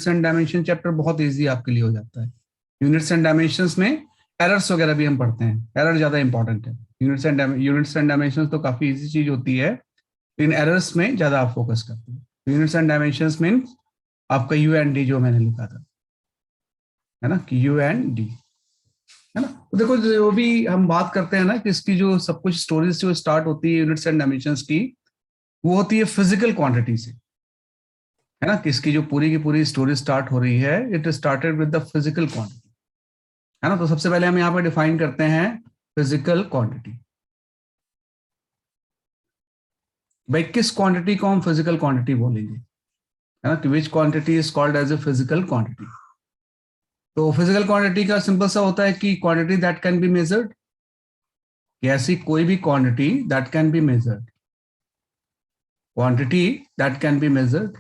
And dimension chapter बहुत easy आपके लिए हो जाता है। यूनिट्स एंड डायमेंशंस में एरर्स वगैरह भी हम पढ़ते हैं, एरर ज्यादा इंपॉर्टेंट है। यूनिट्स एंड डायमेंशंस तो काफी इजी चीज होती है, लेकिन एरर्स में ज्यादा आप फोकस करते हैं। यूनिट्स एंड डायमेंशंस मीन्स आपका यू एंड डी जो मैंने लिखा था, है ना, कि यू एंड डी, है ना। तो देखो जो भी हम बात करते हैं ना कि इसकी जो सब कुछ स्टोरीज जो स्टार्ट होती है यूनिट्स एंड डायमेंशंस की, वो होती है फिजिकल क्वांटिटी से, है ना। कि इसकी जो पूरी की पूरी स्टोरी स्टार्ट हो रही है, it started with the physical quantity, है ना। तो सबसे पहले हम यहाँ पे डिफाइन करते हैं फिजिकल क्वांटिटी। भाई किस क्वांटिटी को हम फिजिकल क्वांटिटी बोलेंगे, है ना, कि which quantity is called as a physical quantity. तो फिजिकल क्वांटिटी का सिंपल सा होता है कि quantity that can be measured, ऐसी कोई भी quantity that can be measured, quantity that can be measured,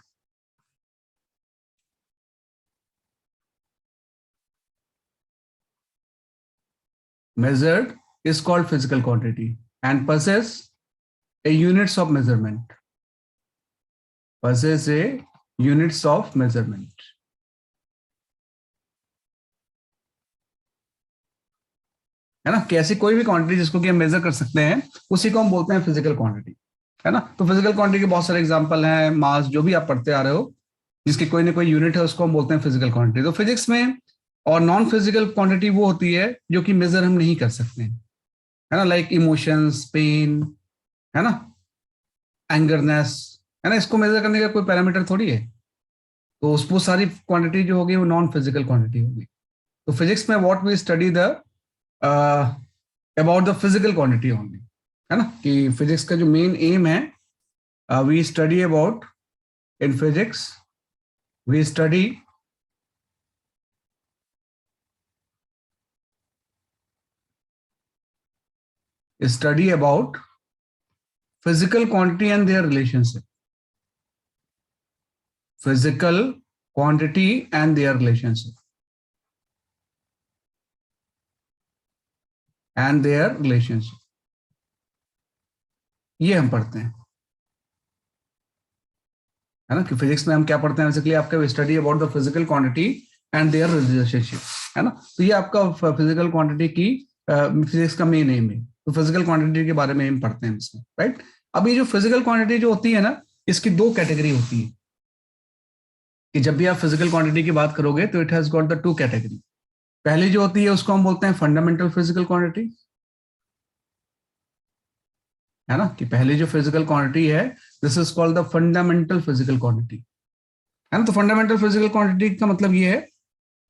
measured is called physical quantity and possess a units of measurement, possess a units of measurement, है ना। कैसी कोई भी quantity जिसको कि हम मेजर कर सकते हैं उसी को हम बोलते हैं फिजिकल क्वांटिटी, है ना। तो फिजिकल क्वांटिटी के बहुत सारे एग्जांपल हैं, मास जो भी आप पढ़ते आ रहे हो जिसकी कोई ना कोई यूनिट है उसको हम बोलते हैं फिजिकल क्वांटिटी। तो फिजिक्स में और नॉन फिजिकल क्वांटिटी वो होती है जो कि मेजर हम नहीं कर सकते हैं, है ना, लाइक इमोशंस, पेन, है ना, एंगरनेस, है ना। इसको मेजर करने का कोई पैरामीटर थोड़ी है, तो उसको सारी क्वांटिटी जो होगी वो नॉन फिजिकल क्वांटिटी होगी। तो फिजिक्स में what we study the about the physical quantity only, है ना, कि फिजिक्स का जो मेन एम है, we study about in physics we study about physical quantity and their relationship, physical quantity and their relationship, and their relationship, ये हम पढ़ते हैं, है ना। कि फिजिक्स में हम क्या पढ़ते हैं बेसिकली, आपका study about the physical quantity and their relationship, है ना। तो ये आपका फिजिकल क्वांटिटी की फिजिक्स का मेन एम है। तो फिजिकल क्वांटिटी के बारे में हम पढ़ते हैं इसमें, राइट। अब ये जो फिजिकल क्वांटिटी जो होती है ना, इसकी दो कैटेगरी होती है, कि जब भी आप फिजिकल क्वांटिटी की बात करोगे तो it has got the two category. पहली जो होती है उसको हम बोलते हैं फंडामेंटल फिजिकल क्वांटिटी, है ना, कि पहली जो फिजिकल क्वांटिटी है this is called the fundamental physical quantity, है ना। तो फंडामेंटल फिजिकल क्वांटिटी का मतलब ये है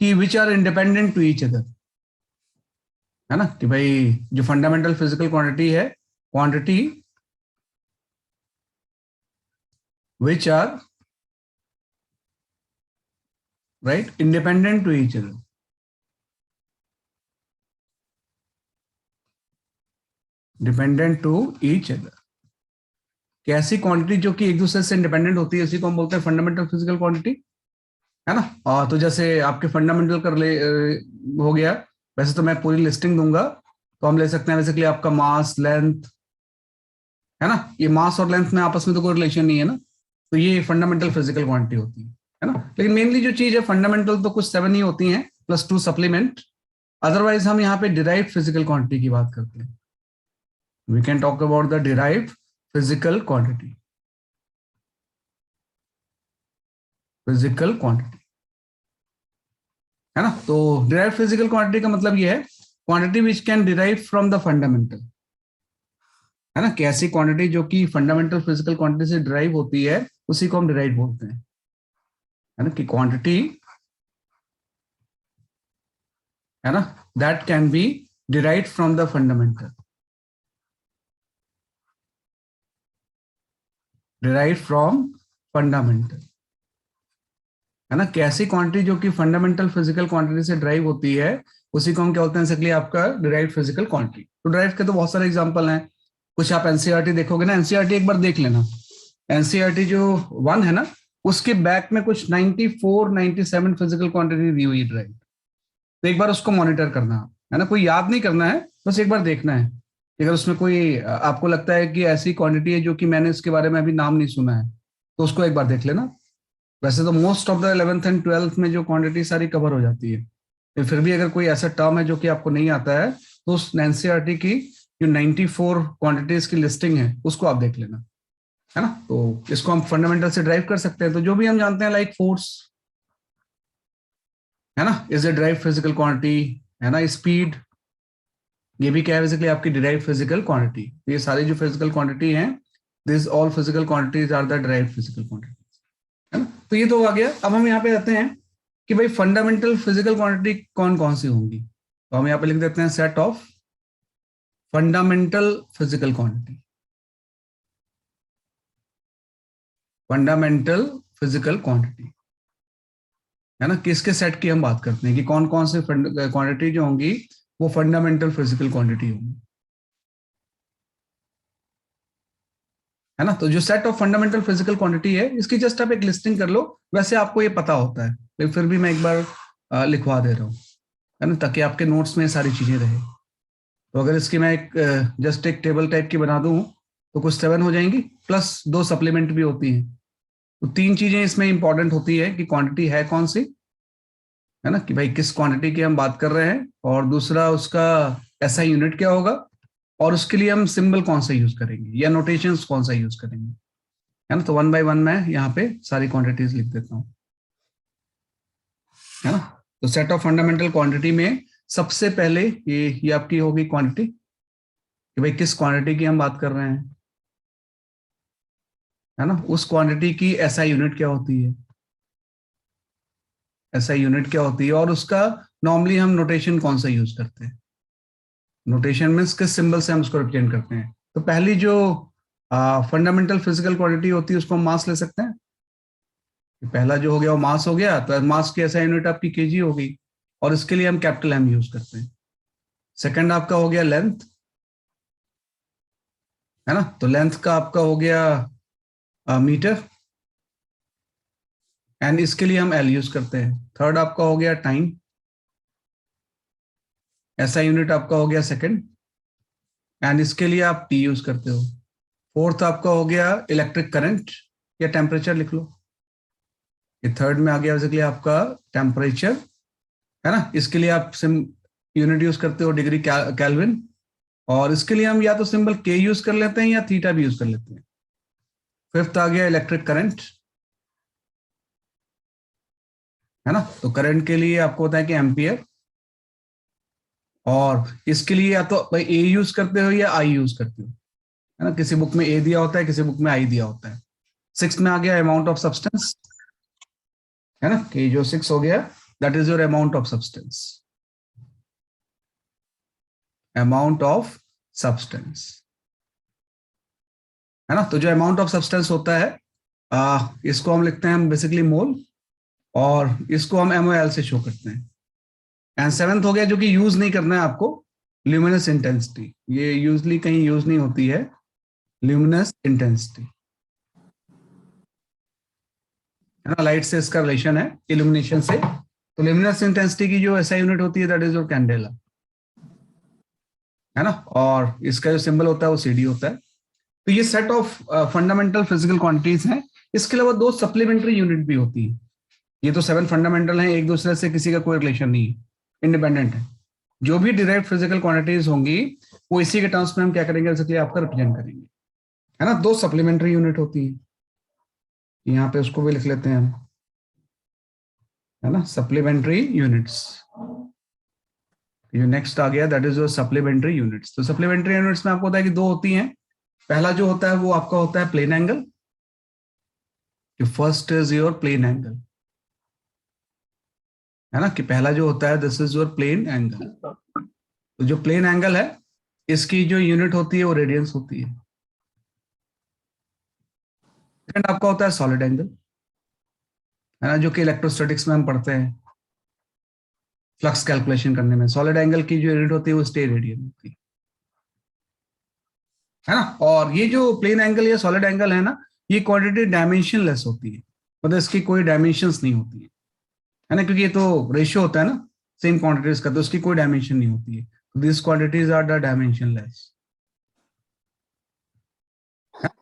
कि which are independent to each other, है ना, कि भाई जो फंडामेंटल फिजिकल क्वांटिटी है, quantity which are right independent to each other, dependent to each other. कैसी क्वांटिटी जो कि एक दूसरे से इंडिपेंडेंट होती है उसी को हम बोलते हैं फंडामेंटल फिजिकल क्वांटिटी, है ना। तो जैसे आपके फंडामेंटल कर ले हो गया, वैसे तो मैं पूरी लिस्टिंग दूंगा, तो हम ले सकते हैं बेसिकली आपका मास, लेंथ, है ना। ये मास और लेंथ में आपस में तो कोई रिलेशन नहीं है ना, तो ये फंडामेंटल फिजिकल क्वांटिटी होती है ना। लेकिन मेनली जो चीज है फंडामेंटल तो कुछ 7 ही होती हैं प्लस 2 सप्लीमेंट, अदरवाइज हम यहाँ पे डिराइव्ड फिजिकल क्वांटिटी की बात करते हैं। We can talk about the derived physical quantity, physical quantity, है ना। तो डिराइव्ड फिजिकल क्वांटिटी का मतलब ये है quantity which can derive from the fundamental, है ना, कि ऐसी क्वांटिटी जो कि फंडामेंटल फिजिकल क्वांटिटी से डिराइव होती है उसी को हम डिराइव बोलते हैं, है ना, कि क्वांटिटी, है ना, that can B derive from the fundamental, derive from fundamental, है ना। कैसी क्वांटिटी जो कि फंडामेंटल फिजिकल क्वांटिटी से ड्राइव होती है उसी को हम क्या बोलते हैं बेसिकली आपका डिराइव्ड फिजिकल क्वांटिटी। तो ड्राइव के तो बहुत सारे एग्जांपल हैं, कुछ आप एनसीईआरटी देखोगे ना, एनसीईआरटी एक बार देख लेना, एनसीईआरटी जो 1 है ना उसके बैक में कुछ 94 97 फिजिकल क्वांटिटी दी हुई है ड्राइव। तो एक बार उसको मॉनिटर करना, है ना, कोई याद नहीं करना है, बस एक बार देखना है कि अगर उसमें कोई आपको लगता है कि ऐसी क्वांटिटी है जो कि मैंने इसके बारे में अभी नाम नहीं सुना है तो उसको एक बार देख लेना, वैसे तो most of the 11th and 12th में जो क्वांटिटी सारी कवर हो जाती है, तो फिर भी अगर कोई ऐसा टर्म है जो कि आपको नहीं आता है, तो उस एनसीईआरटी की जो 94 क्वांटिटीज की लिस्टिंग है उसको आप देख लेना, है ना। तो इसको हम फंडामेंटल से ड्राइव कर सकते हैं। तो जो भी हम जानते हैं लाइक फोर्स, है ना, is a drive physical quantity, है ना, स्पीड, ये भी क्या है बेसिकली आपकी डिराइव फिजिकल क्वांटिटी। ये सारी जो फिजिकल क्वांटिटी है, this all physical quantities are the derive physical quantity, है ना। तो ये तो आ गया। अब हम यहाँ पे आते हैं कि भाई फंडामेंटल फिजिकल क्वांटिटी कौन कौन सी होंगी। तो हम यहाँ पे लिख देते हैं set of fundamental physical quantity. Fundamental physical quantity, है ना, किसके सेट की हम बात करते हैं कि कौन कौन से क्वांटिटी जो होंगी वो फंडामेंटल फिजिकल क्वांटिटी होंगी, है ना। तो जो set of fundamental physical quantity है, इसकी जस्ट आप एक लिस्टिंग कर लो। वैसे आपको ये पता होता है, लेकिन फिर भी मैं एक बार लिखवा दे रहा हूँ, है ना, ताकि आपके नोट्स में सारी चीजें रहे। तो अगर इसकी मैं एक जस्ट एक टेबल टाइप की बना दूं, तो कुछ 7 हो जाएंगी, प्लस 2 सप्लीमेंट भी होती हैं। तो 3 चीजें इसमें इंपॉर्टेंट होती है कि क्वांटिटी है कौन सी, है ना, कि भाई किस क्वांटिटी की हम बात कर रहे हैं, और दूसरा उसका एसआई यूनिट क्या होगा, और उसके लिए हम सिंबल कौन सा यूज करेंगे या नोटेशंस कौन सा यूज करेंगे, है ना। तो 1 बाय 1 मैं यहाँ पे सारी क्वांटिटीज लिख देता हूँ, है ना। तो सेट ऑफ फंडामेंटल क्वांटिटी में सबसे पहले ये आपकी होगी क्वांटिटी, कि भाई किस क्वांटिटी की हम बात कर रहे हैं, है ना। उस क्वांटिटी की एसआई यूनिट क्या होती है, एसआई यूनिट क्या होती है, और उसका नॉर्मली हम नोटेशन कौन सा यूज करते हैं। नोटेशन मीन्स किस सिंबल से हम उसको रिप्रेजेंट करते हैं। तो पहली जो फंडामेंटल फिजिकल क्वांटिटी होती है उसको हम मास ले सकते हैं। पहला जो हो गया वो मास हो गया, तो मास की एसआई यूनिट आपकी केजी होगी, और इसके लिए हम कैपिटल एम यूज करते हैं। सेकंड आपका हो गया लेंथ, है ना, तो लेंथ का आपका हो गया मीटर, एंड इसके लिए हम एल यूज करते हैं। थर्ड आपका हो गया टाइम, ऐसा यूनिट आपका हो गया सेकंड, एंड इसके लिए आप टी यूज करते हो। फोर्थ आपका हो गया इलेक्ट्रिक करंट, या टेम्परेचर लिख लो। ये थर्ड में आ गया बेसिकली आपका टेम्परेचर, है ना, इसके लिए आप सिम यूनिट यूज करते हो डिग्री केल्विन, और इसके लिए हम या तो सिंबल के यूज कर लेते हैं या थीटा भी यूज कर लेते हैं। फिफ्थ आ गया इलेक्ट्रिक करंट, है ना, तो करंट के लिए आपको होता है कि एम्पियर, और इसके लिए या तो भाई ए यूज करते हो या आई यूज करते हो, है ना। किसी बुक में ए दिया होता है, किसी बुक में आई दिया होता है। सिक्स में आ गया अमाउंट ऑफ सब्सटेंस, है ना, कि जो 6 हो गया that is your amount of substance, amount of substance, है ना। तो जो अमाउंट ऑफ सब्सटेंस होता है इसको हम लिखते हैं बेसिकली मोल, और इसको हम एमओएल से शो करते हैं। एंड सेवेंथ हो गया जो कि यूज नहीं करना है आपको, ल्यूमिनस इंटेंसिटी। ये यूजली कहीं यूज नहीं होती है, ल्यूमिनस इंटेंसिटी, है ना, लाइट से इसका रिलेशन है इल्यूमिनेशन से। तो ल्यूमिनस इंटेंसिटी की जो ऐसा यूनिट होती है दैट इज योर कैंडेला, है ना, और इसका जो सिंबल होता है वो सीडी होता है। तो ये set of fundamental physical quantities हैं। इसके अलावा 2 सप्लीमेंट्री यूनिट भी होती है। ये तो 7 फंडामेंटल हैं, एक दूसरे से किसी का कोई रिलेशन नहीं है, इंडिपेंडेंट है। जो भी डिराइव्ड फिजिकल क्वांटिटीज होंगी वो इसी के टर्म्स में हम क्या करेंगे, जैसे आपका रिप्रेजेंट करेंगे, है ना। 2 सप्लीमेंट्री यूनिट होती है, यहाँ पे उसको भी लिख लेते हैं हम, है ना, सप्लीमेंट्री यूनिट्स। जो नेक्स्ट आ गया that is your supplementary units. तो सप्लीमेंट्री यूनिट्स में आपको होता है कि 2 होती हैं। पहला जो होता है वो आपका होता है plane angle, first is your plane angle, है ना, कि पहला जो होता है this is your plane angle. तो जो प्लेन एंगल है इसकी जो यूनिट होती है वो रेडियंस होती है। सेकंड आपका होता है सॉलिड एंगल, है ना, जो कि इलेक्ट्रोस्टैटिक्स में हम पढ़ते हैं फ्लक्स कैलकुलेशन करने में। सॉलिड एंगल की जो यूनिट होती है वो स्टे रेडियन होती है ना। और ये जो प्लेन एंगल या सॉलिड एंगल है ना, ये क्वांटिटी डायमेंशनलेस होती है, मतलब इसकी कोई डायमेंशंस नहीं होती है ना, क्योंकि ये तो रेशियो होता है ना सेम क्वांटिटीज का, तो उसकी कोई डायमेंशन नहीं होती है। This quantities are the dimensionless.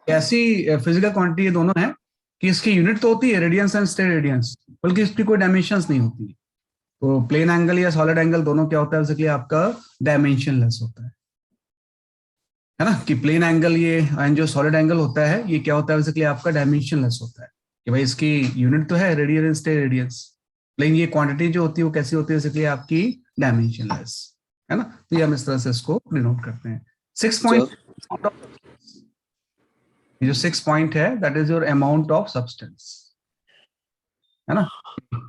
ऐसी फिजिकल क्वांटिटी ये दोनों है कि इसकी यूनिट तो होती है रेडियंस एंड स्टेट रेडियंस, बल्कि इसकी कोई डायमेंशंस नहीं होती। तो प्लेन एंगल या सॉलिड एंगल दोनों क्या होता है, बेसिकली आपका डायमेंशनलेस होता है ना। कि प्लेन एंगल ये एंड जो सॉलिड एंगल होता है ये क्या होता है, बेसिकली आपका डायमेंशनलेस होता है, कि भाई इसकी यूनिट तो है रेडियन स्टेट रेडियंस, लेकिन ये क्वांटिटी जो होती है वो कैसी होती है, बेसिकली आपकी डायमेंशनलेस, है ना। तो ये हम इस तरह से इसको डिनोट करते हैं। 6 पॉइंट, सर ये जो 6 पॉइंट है that is your amount of substance, है ना।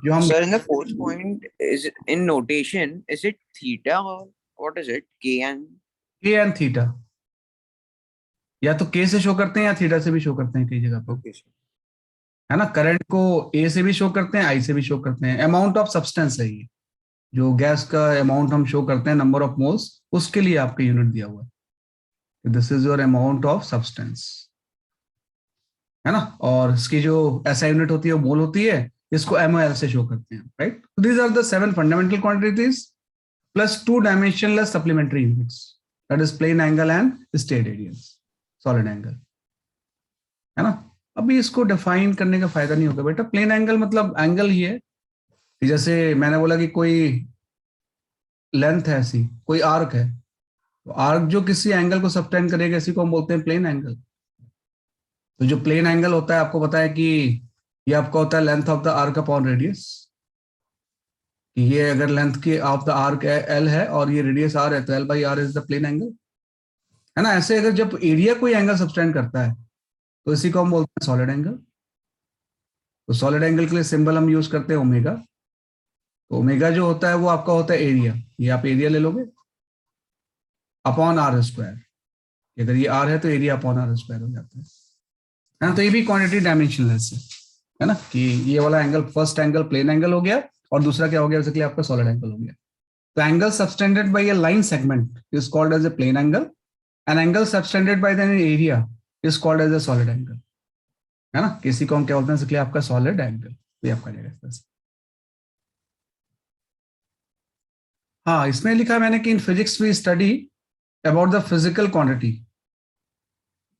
जो हम sir in the fourth point is in notation, is it theta or what is it, kn? के एंड थीटा, या तो के से शो करते हैं या थीटा से भी शो करते हैं कई जगह पे, Okay sir. है ना। करंट को ए से भी शो करते हैं, आई से भी शो करते हैं। अमाउंट ऑफ सब्सटेंस है ये, जो गैस का अमाउंट हम शो करते हैं नंबर ऑफ मोल्स, उसके लिए आपका यूनिट दिया हुआ है, this is your amount of substance, है ना। और इसकी जो ऐसा यूनिट होती है वो मोल होती है, इसको एमओएल से शो करते हैं, right. These are the 7 fundamental quantities plus 2 dimensionless supplementary units, that is plane angle and steradians, solid angle, है ना। अभी इसको डिफाइन करने का फायदा नहीं होगा बेटा। प्लेन एंगल मतलब एंगल ही है, कि जैसे मैंने बोला कि कोई लेंथ है ऐसी, कोई आर्क है, तो आर्क जो किसी एंगल को सबटेंड करेगा इसी को हम बोलते हैं प्लेन एंगल। तो जो प्लेन एंगल होता है आपको पता है कि ये आपका होता है length of the arc upon radius, कि ये अगर लेंथ की ऑफ द आर्क एल है और ये रेडियस आर है तो L by R is the plane angle, है ना। ऐसे अगर जब एरिया कोई एंगल सबटेंड करता है तो इसी को हम बोलते हैं सॉलिड एंगल। तो सॉलिड एंगल के लिए सिंबल हम यूज करते हैं ओमेगा। तो ओमेगा जो होता है वो आपका होता है एरिया, ये आप एरिया ले लोगे अपॉन आर स्क्वायर, अगर ये आर है तो एरिया अपॉन आर स्क्वायर हो जाता है ना। तो ये भी क्वांटिटी डायमेंशनलेस है ना, कि ये वाला angle first angle plane angle हो गया और दूसरा क्या हो गया, बेसिकली आपका सॉलिड एंगल हो गया। तो angle subtended by a line segment is called as a plane angle, and angle subtended by the area is called as a solid angle, है ना। किसी को हम क्या बोलते हैं, बेसिकली आपका सॉलिड एंगल, तो ये आपका जाएगा इस तरह से। हाँ, इसमें लिखा है मैंने कि in physics we study about the physical quantity,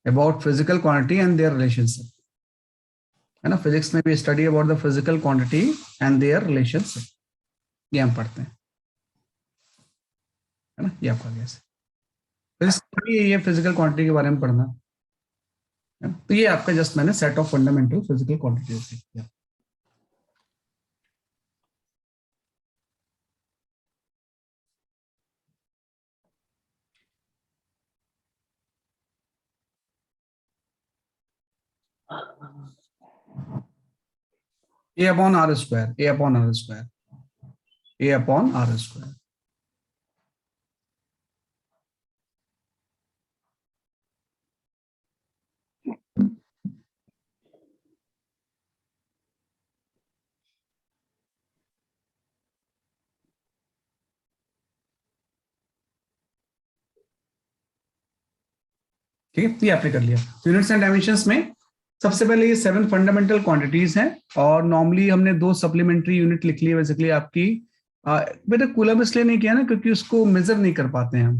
about physical quantity and their relationship, है ना। फिजिक्स में भी study about the physical quantity and their relationship, ये हम पढ़ते हैं, है ना। ये आपका गैस फिजिक्स भी ये फिजिकल क्वांटिटी के बारे में पढ़ना, है ना? तो ये आपका जस्ट मैंने set of fundamental physical quantities किया। A upon R square, A upon R square, A upon R square. ठीक है, तो ये आपने कर लिया। यूनिट्स एंड डायमेंशंस में सबसे पहले ये 7 फंडामेंटल क्वांटिटीज हैं, और नॉर्मली हमने 2 सप्लीमेंट्री यूनिट लिख ली है बेसिकली आपकी। बेटा कूलम इसलिए नहीं किया ना क्योंकि उसको मेजर नहीं कर पाते हैं हम।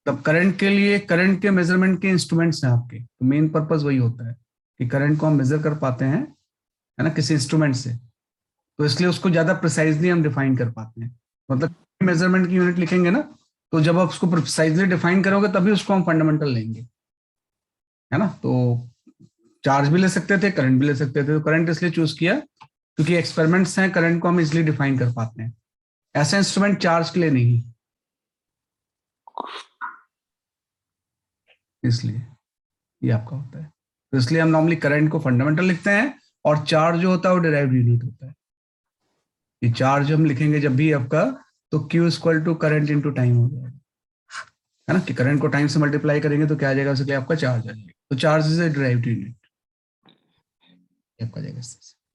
तब करंट के लिए करंट के मेजरमेंट के इंस्ट्रूमेंट्स हैं आपके, तो मेन पर्पज वही होता है कि करंट को हम मेजर कर पाते हैं, है ना, किसी इंस्ट्रूमेंट से। तो इसलिए उसको ज्यादा प्रिसाइजली हम डिफाइन कर पाते हैं। मतलब मेजरमेंट की यूनिट लिखेंगे ना, तो जब आप उसको प्रिसाइजली डिफाइन करोगे तभी उसको हम फंडामेंटल लेंगे, है ना। तो चार्ज भी ले सकते थे, करंट भी ले सकते थे, तो करंट इसलिए चूज किया क्योंकि एक्सपेरिमेंट्स हैं, करंट को हम इजिली डिफाइन कर पाते हैं। ऐसा इंस्ट्रूमेंट चार्ज के लिए नहीं, इसलिए ये आपका होता है। तो इसलिए हम नॉर्मली करंट को फंडामेंटल लिखते हैं, और चार्ज जो होता है वो डिराइव्ड यूनिट होता है। ये चार्ज हम लिखेंगे जब भी आपका, तो Q equal to current into time हो जाएगा, है ना। कि करंट को टाइम से मल्टीप्लाई करेंगे तो क्या आ जाएगा, उसके आपका चार्ज आ जाएगा। तो charge is a derived unit, आपका जाएगा।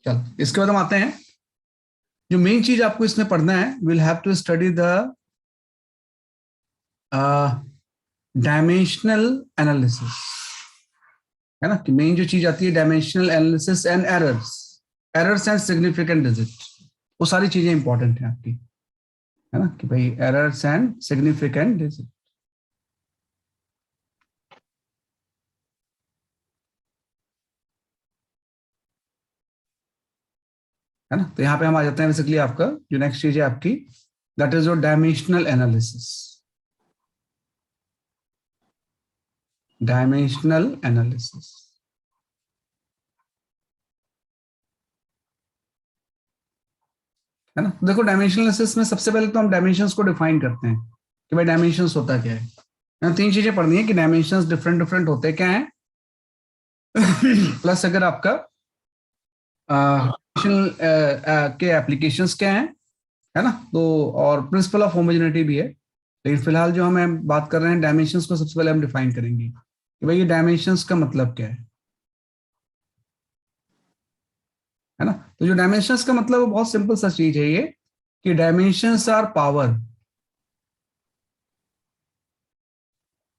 चलो इसके बाद हम आते हैं, जो मेन चीज आपको इसमें पढ़ना है, will have to study the dimensional analysis, है ना। कि मेन जो चीज आती है dimensional analysis and errors, errors and significant digit, वो सारी चीजें इंपॉर्टेंट है आपकी, है ना। कि भाई एरर्स एंड सिग्निफिकेंट डिजिट। है ना। तो यहाँ पे हम आ जाते हैं बेसिकली आपका जो नेक्स्ट चीज है आपकी, that is your dimensional analysis. Dimensional analysis, है ना। देखो डायमेंशनल एनालिसिस में सबसे पहले तो हम डायमेंशंस को डिफाइन करते हैं कि भाई डायमेंशंस होता क्या है। तीन चीजें पढ़नी है कि डायमेंशंस डिफरेंट डिफरेंट होते क्या है प्लस अगर आपका के एप्लीकेशंस क्या हैं, है ना। तो और प्रिंसिपल ऑफ होमोजेनिटी भी है, लेकिन फिलहाल जो हम बात कर रहे हैं डायमेंशंस को सबसे पहले हम डिफाइन करेंगे कि भाई ये डायमेंशंस का मतलब क्या है ना। तो जो डायमेंशंस का मतलब है बहुत सिंपल सा चीज है ये, कि dimensions are power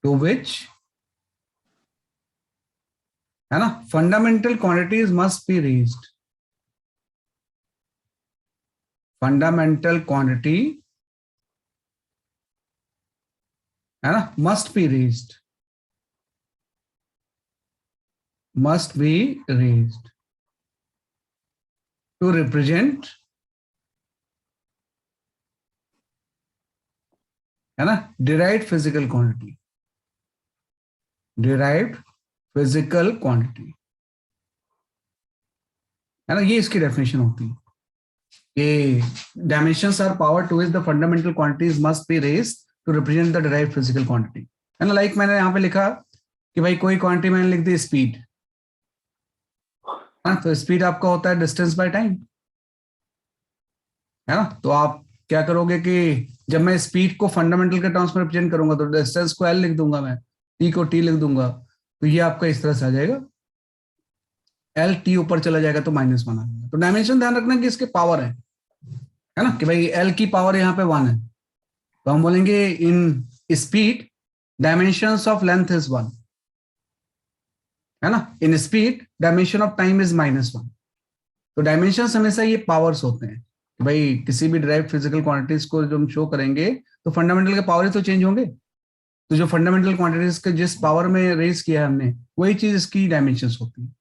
to which, है ना, fundamental quantities must be raised. Fundamental quantity, है ना, must be raised, must be raised to represent, है ना, derived physical quantity, derived physical quantity, है ना। ये इसकी डेफिनेशन होती है कि dimensions are power to which the fundamental quantities must be raised to represent the derived physical quantity, है ना। लाइक मैंने यहाँ पे लिखा कि भाई कोई क्वांटिटी मैंने लिख दी स्पीड, हाँ, तो स्पीड आपका होता है डिस्टेंस बाय टाइम, है ना। तो आप क्या करोगे कि जब मैं स्पीड को फंडामेंटल के टर्म्स में रिप्रेजेंट करूंगा तो डिस्टेंस को एल लिख दूंगा, मैं टी को टी लिख दूंगा, तो ये आपका इस तरह से आ जाएगा, एल टी ऊपर चला जाएगा तो -1 आ जाएगा। तो डायमेंशन ध्यान रखना कि इसके पावर है ना, कि भाई एल की पावर यहाँ पे 1 है, तो हम बोलेंगे in speed dimensions of length is 1, है ना। In speed dimension of time is -1। तो डायमेंशंस हमेशा ये पावर्स होते हैं कि भाई किसी भी डिराइव्ड फिजिकल क्वांटिटीज को जो हम शो करेंगे तो फंडामेंटल के पावर ही तो चेंज होंगे। तो जो फंडामेंटल क्वांटिटीज के जिस पावर में रेज किया है हमने, वही चीज इसकी डायमेंशंस होती है।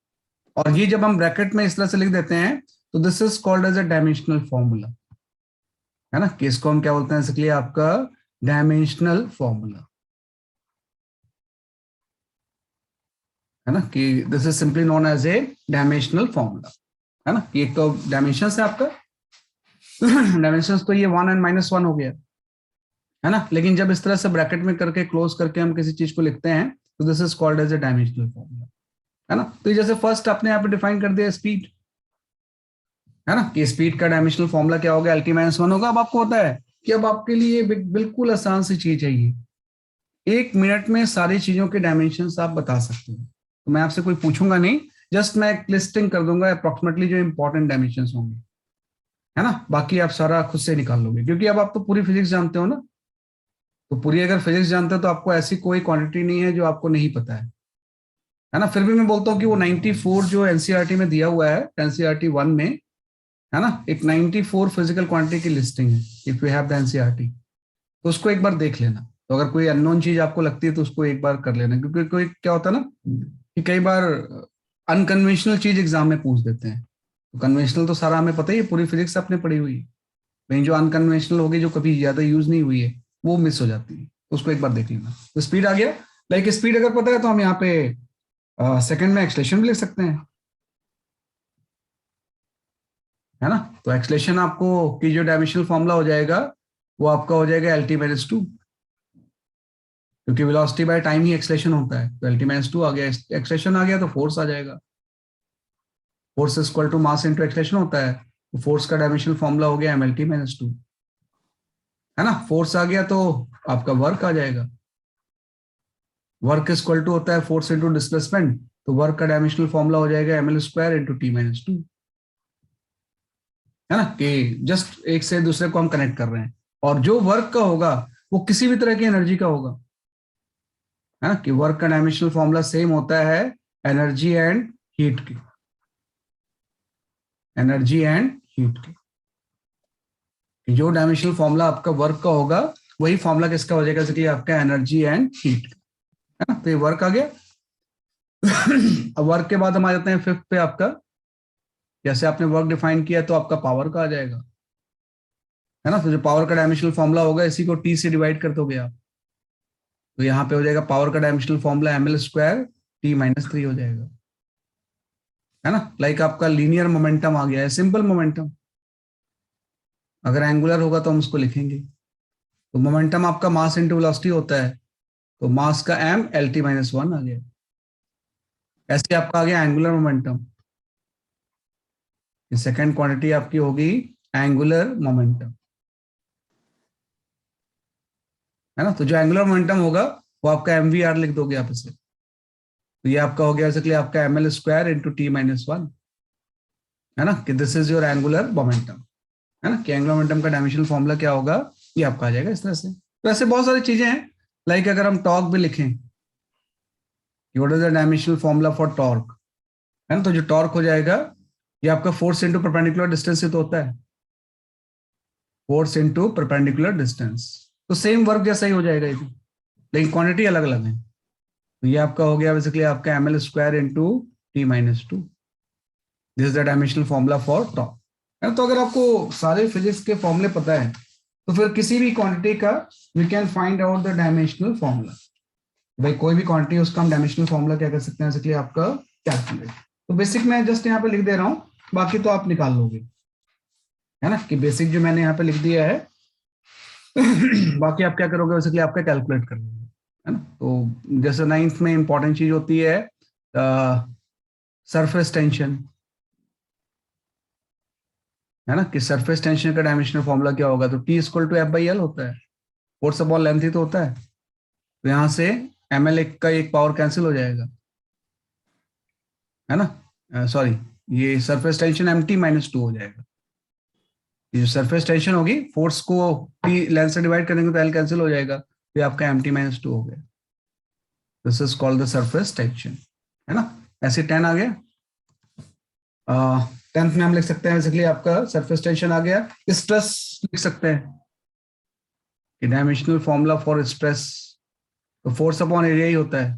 और ये जब हम ब्रैकेट में इस तरह से लिख देते हैं तो this is called as a dimensional formula, है ना, कि इसको हम क्या बोलते हैं इसके आपका डायमेंशनल फॉर्मूला, है ना, कि this is simply known as a dimensional formula, है ना। ये तो डायमेंशन है आपका डायमेंशंस तो ये 1 एंड -1 हो गया, है ना। लेकिन जब इस तरह से ब्रैकेट में करके क्लोज करके हम किसी चीज को लिखते हैं तो this is called as a dimensional formula, है ना। तो जैसे फर्स्ट आपने यहाँ पे डिफाइन कर दिया स्पीड, है ना, कि स्पीड का डायमेंशनल फॉर्मूला क्या होगा, LT-1 होगा। अब आपको होता है कि अब आपके लिए बिल्कुल आसान सी चीज है ये, 1 मिनट में सारी चीजों के डायमेंशन आप बता सकते हो। तो मैं आपसे कोई पूछूंगा नहीं, जस्ट मैं एक लिस्टिंग कर दूंगा अप्रोक्सीमेटली जो इंपॉर्टेंट डायमेंशन होंगे, है ना। बाकी आप सारा खुद से निकाल लोगे, क्योंकि अब आप तो पूरी फिजिक्स जानते हो ना। तो पूरी अगर फिजिक्स जानते हो तो आपको ऐसी कोई क्वांटिटी नहीं है जो आपको नहीं पता है ना। फिर भी मैं बोलता हूँ कि वो 94 जो एनसीईआरटी में दिया हुआ है, एनसीईआरटी 1 में, है ना, एक 94 फिजिकल क्वांटिटी की लिस्टिंग है if you have the NCERT, तो उसको एक बार देख लेना। तो अगर कोई अननोन चीज आपको लगती है तो उसको एक बार कर लेना, क्योंकि कोई क्या होता है ना कि कई बार अनकन्वेंशनल चीज एग्जाम में पूछ देते हैं। तो कन्वेंशनल तो सारा हमें पता ही है, पूरी फिजिक्स अपने पढ़ी हुई है, लेकिन जो अनकन्वेंशनल होगी जो कभी ज्यादा यूज नहीं हुई है वो मिस हो जाती है, तो उसको एक बार देख लेना। तो स्पीड आ गया, लाइक स्पीड अगर पता है तो हम यहाँ पे सेकंड में एक्सलेशन भी लिख सकते हैं, है ना। तो एक्सलेशन आपको की जो डायमेंशनल फॉर्मूला हो जाएगा वो आपका हो जाएगा LT-2, क्योंकि velocity by time he acceleration होता है। तो LT-2 आ गया, एक्सलेशन आ गया तो फोर्स आ जाएगा, force equal to mass into acceleration होता है। तो फोर्स का डायमेंशनल फॉर्मूला हो गया MLT-2, है ना। फोर्स आ गया तो आपका वर्क आ जाएगा, वर्क इक्वल टू होता है फोर्स इंटू डिस्प्लेसमेंट, तो वर्क का डायमेंशनल फॉर्मूला हो जाएगा ML² इंटू T-2, है ना, कि जस्ट एक से दूसरे को हम कनेक्ट कर रहे हैं। और जो वर्क का होगा वो किसी भी तरह की एनर्जी का होगा, है ना, कि वर्क का डायमेंशनल फॉर्मूला सेम होता है एनर्जी एंड हीट की, एनर्जी एंड हीट की। जो डायमेंशनल फॉर्मूला आपका वर्क का होगा वही फॉर्मूला किसका हो जाएगा, इसलिए आपका एनर्जी एंड हीट, है ना। तो ये वर्क आ गया अब वर्क के बाद हम आ जाते हैं फिफ्थ पे आपका, जैसे आपने वर्क डिफाइन किया तो आपका पावर का आ जाएगा, है ना। तो जो पावर का डायमेंशनल फॉर्मूला होगा इसी को टी से डिवाइड कर दोगे आप, तो यहाँ पे हो जाएगा पावर का dimensional formula ml square t-3 हो जाएगा, है ना। लाइक आपका लीनियर मोमेंटम आ गया है, सिंपल मोमेंटम। अगर एंगुलर होगा तो हम उसको लिखेंगे, तो मोमेंटम आपका मास इंटू वेलोसिटी होता है, तो मास का m LT-1 आ गया। ऐसे आपका आ गया एंगुलर मोमेंटम। सेकेंड क्वांटिटी आपकी होगी एंगुलर मोमेंटम, है ना। तो जो एंगुलर मोमेंटम होगा वो आपका mvr लिख दोगे आप इसे, तो ये आपका हो गया बेसिकली आपका ml स्क्वायर इंटू t-1, है ना, कि this is your angular momentum, है ना। कि एंगुलर मोमेंटम का डायमेंशनल फॉर्मूला क्या होगा, ये आपका आ जाएगा इस तरह से। तो ऐसे बहुत सारी चीजें हैं, लाइक अगर हम टॉर्क भी लिखें, what is the dimensional formula for torque, है ना। तो जो टॉर्क हो जाएगा ये आपका फोर्स इंटू परपेंडिकुलर डिस्टेंस से तो होता है, फोर्स इंटू परपेंडिकुलर डिस्टेंस, तो सेम वर्क जैसा ही हो जाएगा ये भी, लेकिन क्वांटिटी अलग अलग है। तो ये आपका हो गया बेसिकली आपका ml square into t-2, this is the dimensional formula for torque, है ना। तो अगर आपको सारे फिजिक्स के फॉर्मूले पता है तो फिर किसी भी क्वांटिटी का we can find out the dimensional formula. भाई कोई भी क्वांटिटी उसका हम डायमेंशनल फॉर्मूला क्या कर सकते हैं, बेसिकली आपका कैलकुलेट। तो बेसिक मैं जस्ट यहाँ पे लिख दे रहा हूँ, बाकी तो आप निकाल लोगे, है ना, कि बेसिक जो मैंने यहाँ पे लिख दिया है बाकी आप क्या करोगे, बेसिकली आपका कैलकुलेट कर लोगे, है ना। तो जैसे 9th में इंपॉर्टेंट चीज होती है सरफेस टेंशन, है ना, कि सरफेस टेंशन का डायमेंशनल फॉर्मूला क्या होगा, तो T इक्वल टू F/L होता है, फोर्स अपॉन लेंथ ही तो होता है। तो यहाँ से ml का एक पावर कैंसिल हो जाएगा, है ना, सॉरी, ये सरफेस टेंशन mt-2 हो जाएगा। ये जो सरफेस टेंशन होगी, फोर्स को T लेंथ से डिवाइड करेंगे तो L कैंसिल हो जाएगा, तो आपका mt-2 हो गया। This is called the surface tension, है ना। ऐसे 10 आ गया। 10th में हम लिख सकते हैं बेसिकली आपका सरफेस टेंशन आ गया। स्ट्रेस लिख सकते हैं कि डायमेंशनल फॉर्मूला फॉर स्ट्रेस, तो फोर्स अपॉन एरिया ही होता है,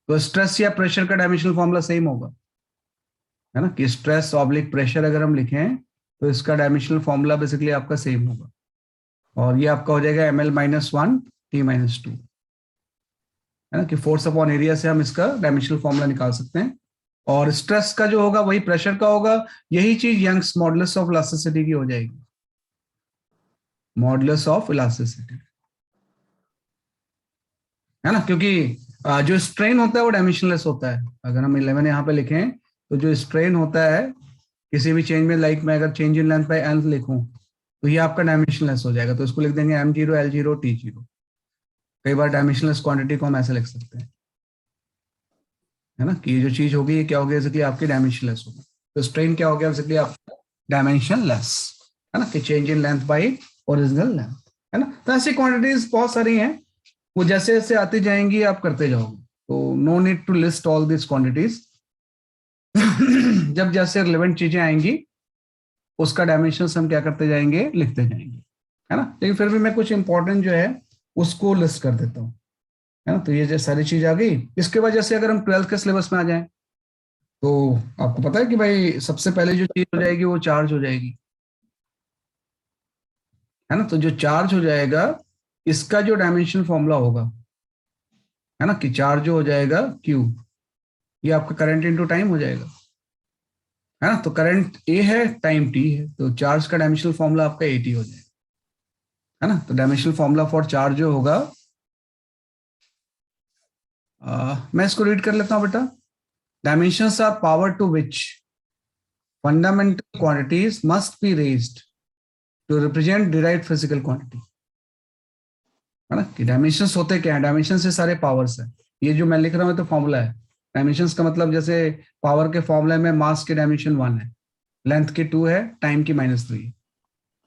तो स्ट्रेस या प्रेशर का डायमेंशनल फॉर्मूला सेम होगा, है ना, कि स्ट्रेस ऑब्लिक प्रेशर अगर हम लिखें तो इसका डायमेंशनल फॉर्मूला बेसिकली आपका सेम होगा, और ये आपका हो जाएगा ml-1 t-2, है ना, कि फोर्स अपॉन एरिया से हम इसका डायमेंशनल फॉर्मूला निकाल सकते हैं। और स्ट्रेस का जो होगा वही प्रेशर का होगा, यही चीज यंग्स मॉडुलस ऑफ इलास्टिसिटी की हो जाएगी, मॉडुलस ऑफ इलास्टिसिटी, है ना, क्योंकि जो स्ट्रेन होता है वो डायमेंशनलेस होता है। अगर हम 11 यहाँ पे लिखें तो जो स्ट्रेन होता है किसी भी चेंज में, लाइक मैं अगर change in length by L लिखूं तो ये आपका डायमेंशनलेस हो जाएगा, तो इसको लिख देंगे m0 l0 t0। कई बार डायमेंशनलेस क्वांटिटी को हम ऐसे लिख सकते हैं, है ना, कि ये जो चीज होगी ये क्या होगी, बेसिकली आपकी डायमेंशनलेस होगी। तो स्ट्रेन क्या हो गया, बेसिकली आपका डायमेंशनलेस, है ना, कि change in length bye original length, है ना। तो ऐसी क्वांटिटीज बहुत सारी हैं, वो जैसे जैसे आती जाएंगी आप करते जाओगे, तो no need to list all this quantities जब जैसे रिलेवेंट चीजें आएंगी उसका डायमेंशन हम क्या करते जाएंगे, लिखते जाएंगे, है ना। लेकिन फिर भी मैं कुछ इंपॉर्टेंट जो है उसको लिस्ट कर देता हूँ, है ना। तो ये जो सारी चीज आ गई, इसके बाद जैसे अगर हम 12th के सिलेबस में आ जाएं तो आपको पता है कि भाई सबसे पहले जो चीज हो जाएगी वो चार्ज हो जाएगी, है ना। तो जो चार्ज हो जाएगा इसका जो डायमेंशन फॉर्मूला होगा, है ना, कि चार्ज जो हो जाएगा Q, ये आपका करंट इनटू टाइम हो जाएगा, है ना। तो करंट A है, टाइम T है, तो चार्ज का डायमेंशनल फॉर्मूला आपका AT हो जाएगा, है ना। तो डायमेंशनल फॉर्मूला फॉर चार्ज जो होगा, मैं इसको रीड कर लेता हूं बेटा। Dimensions are power to which fundamental quantities must be raised to represent derived physical quantity, है ना। कि डायमेंशंस होते क्या है, डायमेंशन से सारे पावर्स है। ये जो मैं लिख रहा हूँ तो फॉर्मूला है। डायमेंशंस का मतलब जैसे पावर के फॉर्मूले में मास के डायमेंशन 1 है, लेंथ के 2 है, टाइम की -3 है।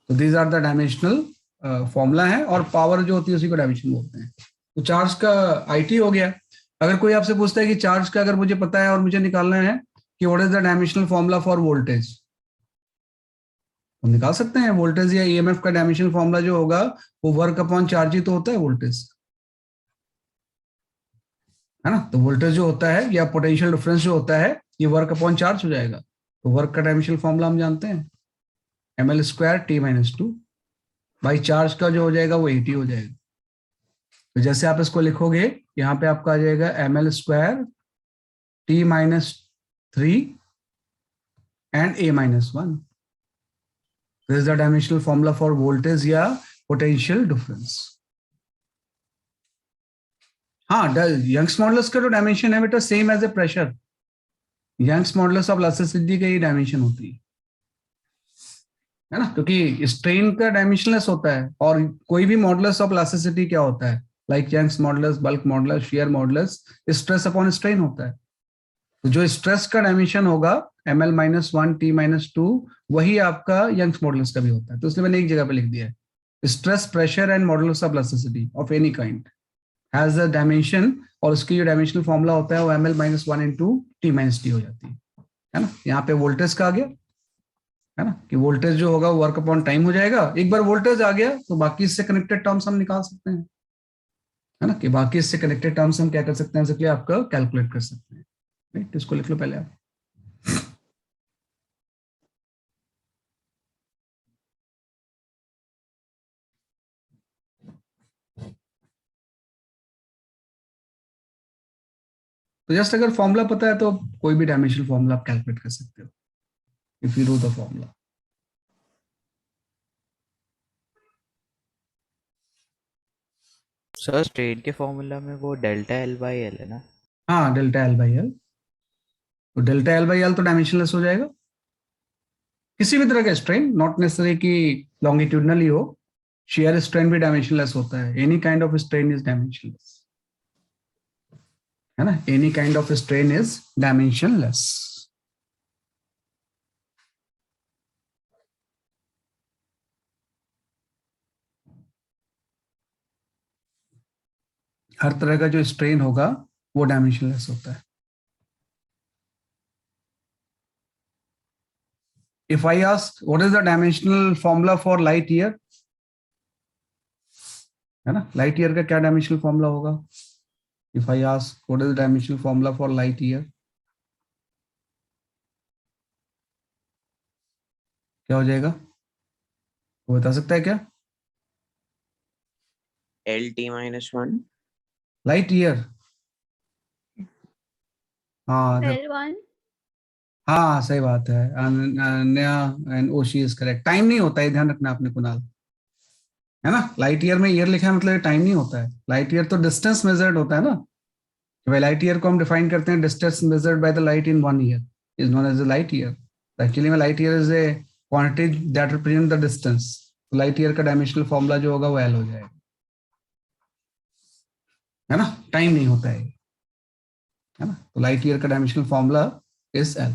तो these are the dimensional formula है, और पावर जो होती है उसी को डायमेंशन बोलते हैं। तो चार्ज का IT हो गया। अगर कोई आपसे पूछता है कि चार्ज का अगर मुझे पता है और मुझे निकालना है कि what is the dimensional formula for voltage, हम निकाल सकते हैं। वोल्टेज या EMF का डायमेंशनल फॉर्मूला जो होगा वो वर्क अपॉन चार्ज ही तो होता है वोल्टेज, है ना। तो वोल्टेज जो होता है या पोटेंशियल डिफरेंस जो होता है ये वर्क अपॉन चार्ज हो जाएगा। तो वर्क का डायमेंशनल फॉर्मूला हम जानते हैं, ml square T minus to, by charge का जो हो जाएगा वो 80 हो जाएगा। तो जैसे आप इसको लिखोगे, यहाँ पे आपका आ जाएगा ml square T minus three and a minus one. This is the dimensional formula for voltage या पोटेंशियल डिफरेंस। हाँ, यंग्स मॉडुलस का जो डायमेंशन है बेटा same as a pressure, Young's modulus of elasticity का ये डायमेंशन होती है ना, क्योंकि स्ट्रेन का डायमेंशनलेस होता है, और कोई भी मॉडुलस ऑफ इलास्टिसिटी क्या होता है, like Young's modulus, bulk modulus, shear modulus, stress upon strain होता है। तो जो स्ट्रेस का डायमेंशन होगा ml minus one T minus two, वही आपका यंग्स मॉडुलस का भी होता है। तो इसलिए मैंने एक जगह पे लिख दिया है, stress, pressure and modulus of elasticity of any kind has a dimension, और उसकी जो डायमेंशनल फॉर्मूला होता है वो ml minus one into T minus T हो जाती है ना। यहाँ पे वोल्टेज का आ गया है ना, कि वोल्टेज जो होगा वर्क अपॉन टाइम हो जाएगा। एक बार वोल्टेज आ गया तो बाकी इससे कनेक्टेड टर्म्स हम निकाल सकते हैं, है ना, कि बाकी इससे कनेक्टेड टर्म्स हम क्या कर सकते हैं, इसलिए आपका कैलकुलेट कर सकते हैं। राइट, इसको लिख लो पहले आप। तो जस्ट अगर फॉर्मूला पता है तो कोई भी डायमेंशनल फॉर्मूला आप कैलकुलेट कर सकते हो if you know the formula. Sir strain के फॉर्मूला में वो डेल्टा एल बाई एल है ना? हाँ, डेल्टा एल बाई एल। तो डेल्टा एल बाई एल तो डायमेंशनलेस हो जाएगा, किसी भी तरह का स्ट्रेन, नॉट नेसेसरी कि लॉन्गिट्यूडनल ही हो, शेयर स्ट्रेन भी डायमेंशनलेस होता है। Any kind of strain is dimensionless, है ना, any kind of strain is dimensionless. हर तरह का जो स्ट्रेन होगा वो डायमेंशनलेस होता है। If I ask what is the dimensional formula for light year, है ना, लाइट ईयर का क्या डायमेंशनल फॉर्मूला होगा? If I ask what is the dimensional formula for light year, क्या हो जाएगा, वो बता सकता है क्या? LT minus one. Light year, हाँ L1. हाँ सही बात है, Ananya and Oshi is correct. Time नहीं होता है, ध्यान रखना आपने कुणाल, है ना। लाइट ईयर में ईयर लिखा है मतलब टाइम नहीं होता है। लाइट ईयर तो डिस्टेंस मेजर्ड होता है ना, भाई लाइट ईयर को हम डिफाइन करते हैं distance measured by the light in 1 year is known as a light year. Actually में light year is a quantity that represent the distance. Light year का डायमेंशनल फॉर्मूला जो होगा वो एल हो जाएगा, है ना, टाइम नहीं होता है ना। तो लाइट ईयर का डायमेंशनल फॉर्मूला इज एल,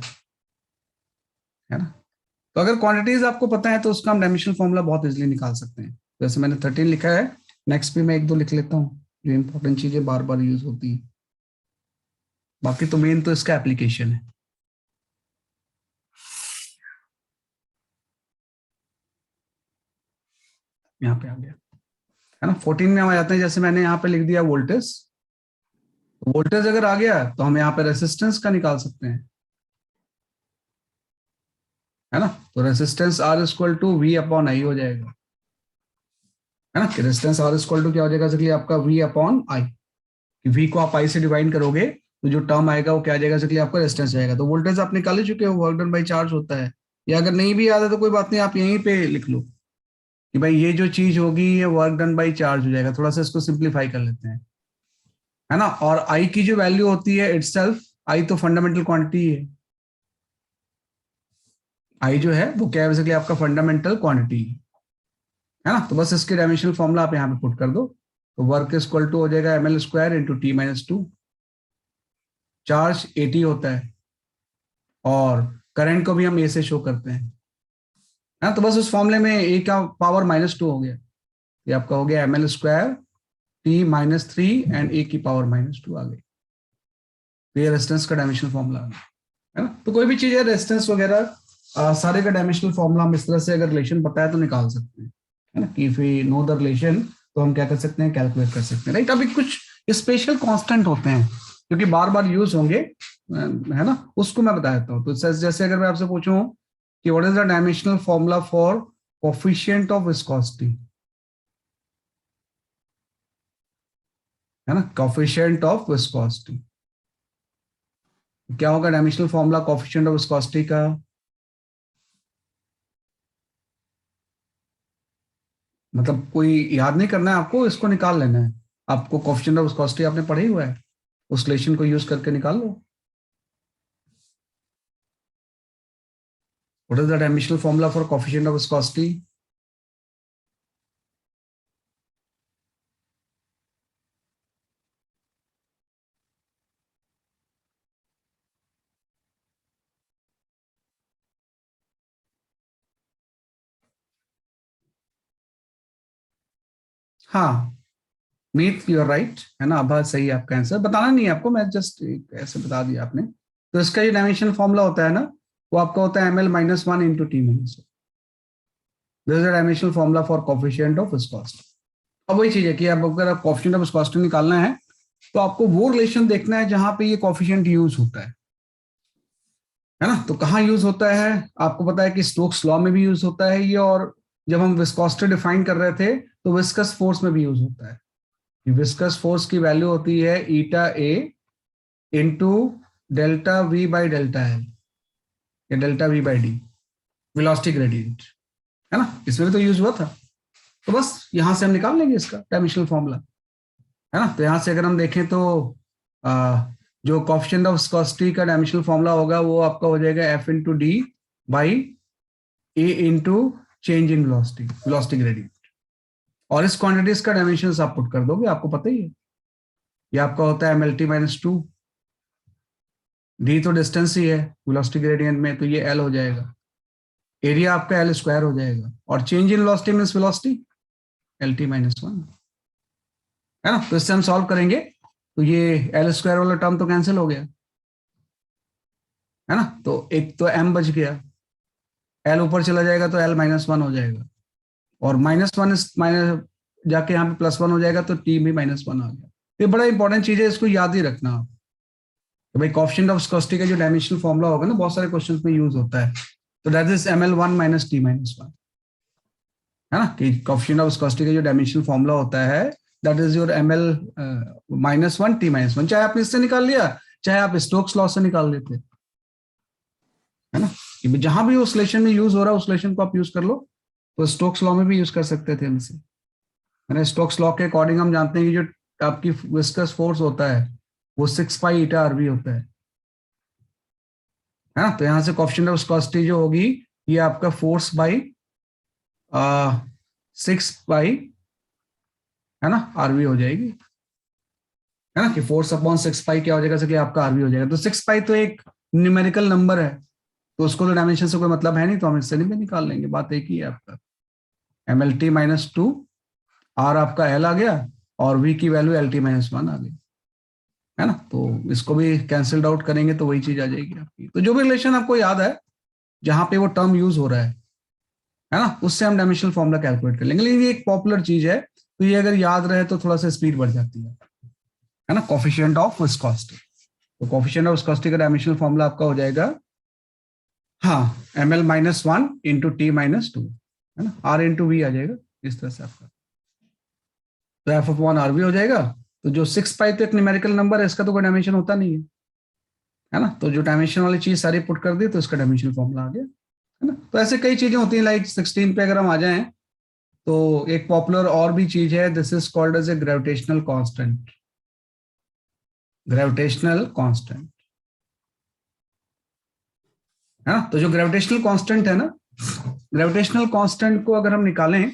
है ना। तो अगर क्वांटिटीज आपको पता है तो उसका हम डायमेंशनल फॉर्मूला बहुत इजीली निकाल सकते हैं। जैसे मैंने 13 लिखा है, नेक्स्ट भी मैं एक दो लिख लेता हूँ जो इंपॉर्टेंट चीजें बार बार यूज होती है। बाकी तो मेन तो इसका एप्लीकेशन है। यहाँ पे आ गया, है ना। 14 में हम आ जाते हैं, जैसे मैंने यहाँ पे लिख दिया वोल्टेज। वोल्टेज अगर आ गया तो हम यहाँ पे रेसिस्टेंस का निकाल सकते हैं, है ना। तो resistance R equal to V upon I हो जाएगा, है ना। रेजिस्टेंस आर इक्वल टू क्या हो जाएगा, इसलिए आपका वी अपॉन आई। वी को आप आई से डिवाइड करोगे तो जो टर्म आएगा वो क्या आ जाएगा, इसलिए आपका रेजिस्टेंस आएगा। तो वोल्टेज आप निकाल ही चुके हो, वर्क डन बाई चार्ज होता है। या अगर नहीं भी याद है तो कोई बात नहीं, आप यहीं पे लिख लो कि भाई ये जो चीज होगी ये वर्क डन बाई चार्ज हो जाएगा। थोड़ा सा इसको सिंप्लीफाई कर लेते हैं, है ना। और आई की जो वैल्यू होती है इटसेल्फ, आई तो फंडामेंटल क्वांटिटी है। आई जो है वो क्या है, बेसिकली आपका फंडामेंटल क्वांटिटी है ना। तो बस इसके डायमेंशनल फॉर्मूला आप यहाँ पे पुट कर दो, तो वर्क इज इक्वल टू हो जाएगा ml square into T minus to. Charge 80 होता है और करंट को भी हम ए से शो करते हैं, है। तो बस उस फॉर्मूले में ए का पावर -2 हो गया, ये आपका हो गया ml square T minus 3 and A की पावर -2 आ गई। तो ये रेजिस्टेंस का डायमेंशनल फॉर्मूला है ना। तो कोई भी चीज है रेजिस्टेंस वगैरह सारे का डायमेंशनल फॉर्मूला हम इस तरह से अगर रिलेशन पता है तो निकाल सकते हैं, है ना। कि if we know the relation तो हम क्या कर सकते हैं, कैलकुलेट कर सकते हैं, राइट। अभी कुछ स्पेशल कांस्टेंट होते हैं क्योंकि बार बार यूज होंगे, है ना, उसको मैं बता देता हूँ। तो जैसे अगर मैं आपसे पूछूं कि what is the dimensional formula for coefficient of viscosity, है ना, कोफिशिएंट ऑफ विस्कोसिटी, क्या होगा dimensional formula coefficient of viscosity का? मतलब कोई याद नहीं करना है आपको, इसको निकाल लेना है आपको। कोफिशिएंट ऑफ विस्कोसिटी आपने पढ़ा ही हुआ है, उस रिलेशन को यूज करके निकाल लो। What is the dimensional formula for coefficient of viscosity? हाँ, मीत यू आर राइट, है ना, आभार सही है आपका आंसर। बताना नहीं है आपको, मैं जस्ट ऐसे बता दिया आपने। तो इसका जो डायमेंशन फॉर्मूला होता है ना, वो आपका होता है ml-1 into T minus. This is the dimensional formula for coefficient of viscosity. अब वही चीज है कि अब अगर आप कोफिशिएंट ऑफ विस्कोसिटी निकालना है तो आपको वो रिलेशन देखना है जहां पे ये कोफिशिएंट यूज होता है ना। तो कहाँ यूज होता है आपको पता है कि स्टोक्स लॉ में भी यूज होता है ये, और जब हम विस्कोसिटी डिफाइन कर रहे थे तो विस्कस फोर्स में भी यूज होता है। विस्कस फोर्स की वैल्यू होती है eta A into delta V by delta L या delta V by D, velocity gradient, है ना, इसमें भी तो यूज हुआ था। तो बस यहां से हम निकाल लेंगे इसका डायमेंशनल फॉर्मूला, है ना। तो यहां से अगर हम देखें तो जो कोफिशिएंट ऑफ विस्कोसिटी का डायमेंशनल फॉर्मूला होगा वो आपका हो जाएगा F into D by A into change in velocity, velocity gradient. और इस क्वांटिटीज का डायमेंशन आप पुट कर दोगे, आपको पता ही है। ये आपका होता है mlt-2, डी तो डिस्टेंस ही है वेलोसिटी ग्रेडियंट में, तो ये एल हो जाएगा। एरिया आपका एल स्क्वायर हो जाएगा, और change in velocity means velocity lt-1, है ना। तो इससे हम सॉल्व करेंगे तो ये एल स्क्वायर वाला टर्म तो कैंसिल हो गया, है ना। तो एक तो m बच गया, एल ऊपर चला जाएगा तो l-1 हो जाएगा, और -1 इस माइनस जाके यहाँ पे +1 हो जाएगा, तो t भी -1 आ गया। ये बड़ा इंपॉर्टेंट चीज है, इसको याद ही रखना आप। तो भाई कोफिशिएंट ऑफ विस्कोसिटी का जो डायमेंशनल फॉर्मूला होगा ना, बहुत सारे क्वेश्चंस में यूज होता है। तो दैट इज ml1 - t-1, है ना, कि कोफिशिएंट ऑफ विस्कोसिटी का जो डायमेंशनल फॉर्मूला होता है that is your ml-1 t-1। चाहे आपने इससे निकाल लिया, चाहे आप स्टोक्स लॉ से निकाल लेते, है ना, कि जहां भी उस रिलेशन में यूज हो रहा है उस रिलेशन को आप यूज कर लो। तो स्टोक्स लॉ में भी यूज कर सकते थे हम इसे, है ना। स्टोक्स लॉ के अकॉर्डिंग हम जानते हैं कि जो आपकी विस्कस फोर्स होता है वो 6 पाई ईटा आरवी होता है ना। तो यहां से कोफिशिएंट ऑफ विस्कोसिटी जो होगी ये आपका फोर्स बाई 6 पाई, है ना, आरवी हो जाएगी, है ना, कि फोर्स अपॉन 6 पाई क्या हो जाएगा, कि आपका आरवी हो जाएगा। तो 6 पाई तो एक न्यूमेरिकल नंबर है, तो उसको तो डायमेंशन से कोई मतलब है नहीं, तो हम इससे नहीं निकाल लेंगे, बात एक ही है आपका। mlt-2, आर आपका एल आ गया, और वी की वैल्यू lt-1 आ गई, है ना। तो इसको भी कैंसिल्ड आउट करेंगे तो वही चीज आ जाएगी आपकी। तो जो भी रिलेशन आपको याद है जहां पे वो टर्म यूज हो रहा है ना, उससे हम डायमेंशनल फॉर्मूला कैलकुलेट कर लेंगे। लेकिन ये एक पॉपुलर चीज है, तो ये अगर याद रहे तो थोड़ा सा स्पीड बढ़ जाती है ना। कोफिशिएंट ऑफ विस्कोसिटी, तो कोफिशिएंट ऑफ विस्कोसिटी का डायमेंशनल फॉर्मूला आपका हो जाएगा, हाँ, ml-1 इंटू t-2, है ना, r इंटू वी आ जाएगा इस तरह से आपका। तो f/r भी हो जाएगा। तो जो 6 पाई तो एक न्यूमेरिकल नंबर है, इसका तो कोई डायमेंशन होता नहीं है ना। तो जो डायमेंशन वाली चीज सारी पुट कर दी तो इसका डायमेंशनल फॉर्मूला आ गया, है ना। तो ऐसे कई चीजें होती हैं, लाइक 16 पे अगर हम आ जाएं तो एक पॉपुलर और भी चीज है, this is called as a gravitational constant. Gravitational constant, है ना। तो जो ग्रेविटेशनल कांस्टेंट है ना, ग्रेविटेशनल कांस्टेंट को अगर हम निकालें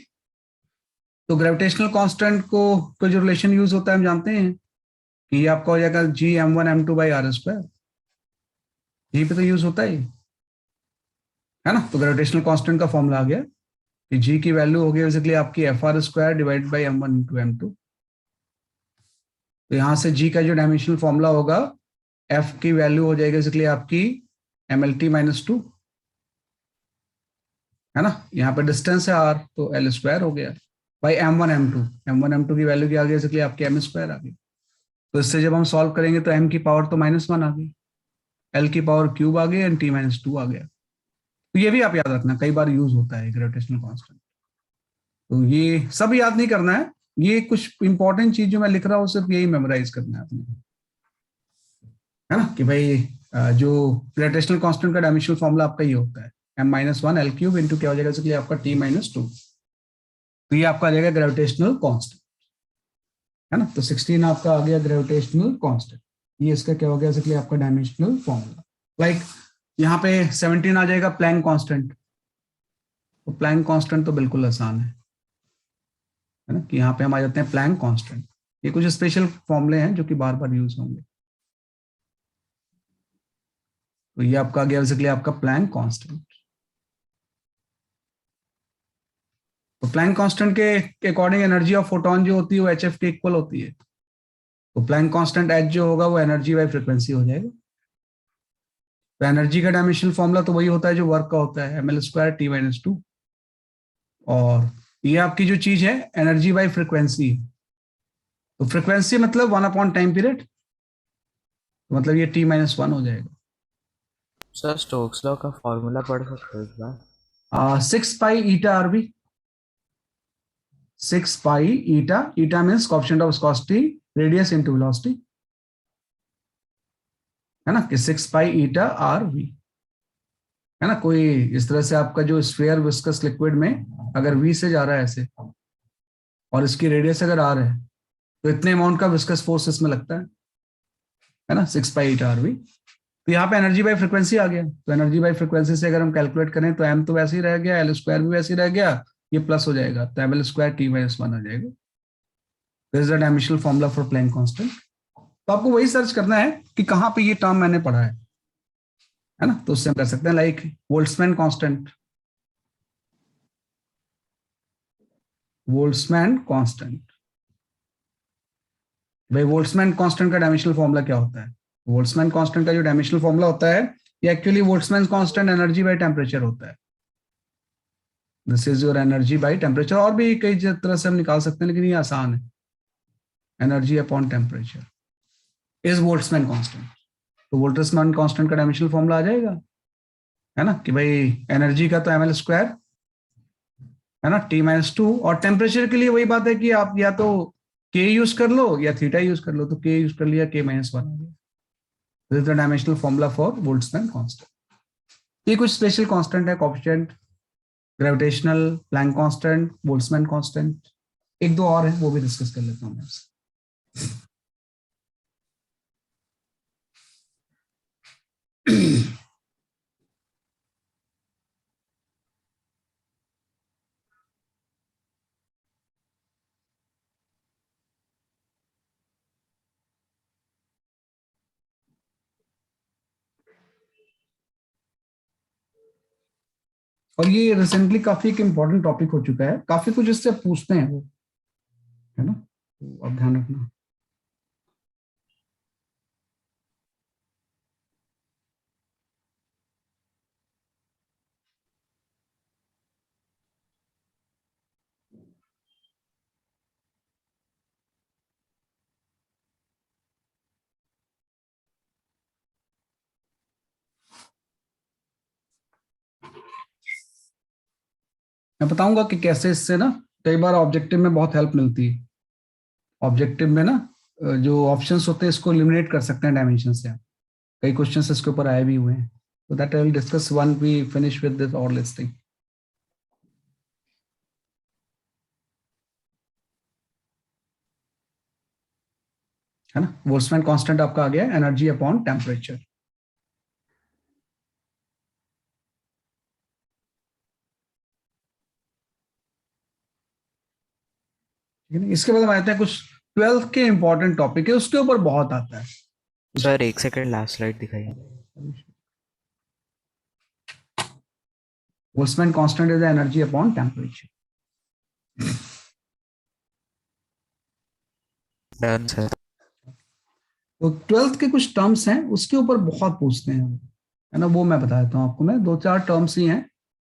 तो ग्रेविटेशनल कांस्टेंट को जो रिलेशन यूज होता है हम जानते हैं कि ये आपका हो जाएगा Gm1m2/r², यहीं पे तो यूज होता है ना। तो ग्रेविटेशनल कांस्टेंट का फॉर्मूला आ गया कि G की वैल्यू होगी बेसिकली आपकी Fr² divide by m1 into m2। तो यहां से G का जो डायमेंशनल फॉर्मूला होगा, F की वैल्यू हो जाएगी बेसिकली आपकी mlt-2, है ना। यहाँ पे डिस्टेंस है r, तो l² हो गया बाई m1m2 की वैल्यू क्या आ गई, बेसिकली आपकी m² आ गई। तो इससे जब हम सॉल्व करेंगे तो m की पावर तो -1 आ गई, L की पावर क्यूब आ गई एंड T-2 आ गया। तो ये भी आप याद रखना, कई बार यूज होता है ग्रेविटेशनल कांस्टेंट। तो ये सब याद नहीं करना है, ये कुछ इंपॉर्टेंट चीज जो मैं लिख रहा हूँ सिर्फ यही मेमोराइज करना है आपने, है ना, कि भाई जो ग्रेविटेशनल कांस्टेंट का डायमेंशनल फॉर्मूला आपका ये होता है m-1 L³ इंटू क्या हो जाएगा इसके लिए आपका T-2। तो ये आपका आ जाएगा ग्रेविटेशनल कांस्टेंट, है ना। तो 16 आपका आ गया ग्रेविटेशनल कांस्टेंट, ये इसका क्या हो गया इसके लिए आपका डायमेंशनल फॉर्मूला। लाइक यहाँ पे 17 आ जाएगा प्लैंक कांस्टेंट। तो प्लैंक कांस्टेंट तो बिल्कुल आसान है ना, कि यहाँ पे हम आ जाते हैं प्लैंक कांस्टेंट। ये कुछ स्पेशल फॉर्मूले हैं जो कि बार बार यूज होंगे। तो ये आपका आ गया बेसिकली आपका प्लैंक कांस्टेंट। तो प्लैंक कांस्टेंट के अकॉर्डिंग एनर्जी ऑफ फोटोन जो होती है वो HF के इक्वल होती है। तो प्लैंक कांस्टेंट H जो होगा वो एनर्जी बाय फ्रीक्वेंसी हो जाएगा। तो एनर्जी का डायमेंशनल फॉर्मूला तो वही होता है जो वर्क का होता है, ml² T-2। और ये आपकी जो चीज है एनर्जी बाय फ्रीक्वेंसी, तो फ्रीक्वेंसी मतलब 1 टाइम पीरियड, तो मतलब ये T-1 हो जाएगा। सर स्टोक्स लॉ का फॉर्मूला पढ़ सकते हो इस बार? 6 पाई ईटा RV, 6 pi eta, eta means coefficient of viscosity radius into velocity, है ना, कि 6 पाई ईटा RV, है ना। कोई इस तरह से आपका जो स्फीयर विस्कस लिक्विड में अगर V से जा रहा है ऐसे और इसकी रेडियस अगर R है तो इतने अमाउंट का विस्कस फोर्स इसमें लगता है ना, 6 पाई ईटा RV। तो यहाँ पे एनर्जी बाय फ्रीक्वेंसी आ गया। तो एनर्जी बाय फ्रीक्वेंसी से अगर हम कैलकुलेट करें तो m तो वैसे ही रह गया, L² भी वैसे ही रह गया, ये प्लस हो जाएगा तो ml² T-1 आ जाएगा। This is the dimensional formula for Planck constant. तो आपको वही सर्च करना है कि कहाँ पे ये टर्म मैंने पढ़ा है ना। तो उससे हम कर सकते हैं like Boltzmann constant, Boltzmann constant. भाई बोल्ट्जमैन कांस्टेंट का डायमेंशनल फॉर्मूला क्या होता है? बोल्ट्जमैन कांस्टेंट का जो डायमेंशनल फॉर्मूला होता है ये actually Boltzmann constant energy by temperature होता है। This is your energy by temperature, और भी कई तरह से हम निकाल सकते हैं लेकिन ये आसान है, energy upon temperature is Boltzmann constant. तो बोल्ट्जमैन कांस्टेंट का डायमेंशनल फॉर्मूला आ जाएगा, है ना, कि भाई एनर्जी का तो ml², है ना, T-2, और टेम्परेचर के लिए वही बात है कि आप या तो K यूज कर लो या थीटा यूज कर लो। तो K यूज कर लिया, K-1 आ गया। This is the dimensional formula for Boltzmann constant. ये कुछ स्पेशल कांस्टेंट है, coefficient, gravitational, Planck constant, Boltzmann constant, एक दो और है वो भी डिस्कस कर लेता हूं मैं आपसे। और ये रिसेंटली काफी एक इम्पोर्टेंट टॉपिक हो चुका है, काफी कुछ इससे पूछते हैं वो, है ना, तो आप ध्यान रखना। मैं बताऊंगा कि कैसे इससे ना कई बार ऑब्जेक्टिव में बहुत हेल्प मिलती है। ऑब्जेक्टिव में ना जो ऑप्शंस होते हैं इसको एलिमिनेट कर सकते हैं डायमेंशन से। कई क्वेश्चंस इसके ऊपर आए भी हुए हैं, तो that I will discuss one we finish with this और लिस्टिंग, है ना। बोल्ट्जमैन कांस्टेंट आपका आ गया एनर्जी अपॉन टेम्परेचर। ठीक है ना। इसके बाद हम आते हैं कुछ 12th के इंपॉर्टेंट टॉपिक है, उसके ऊपर बहुत आता है। सर एक सेकंड, लास्ट स्लाइड दिखाइए। Boltzmann constant is energy upon temperature. Done sir. तो 12th के कुछ टर्म्स हैं उसके ऊपर बहुत पूछते हैं, है ना, वो मैं बता देता हूँ आपको। मैं दो चार टर्म्स ही हैं,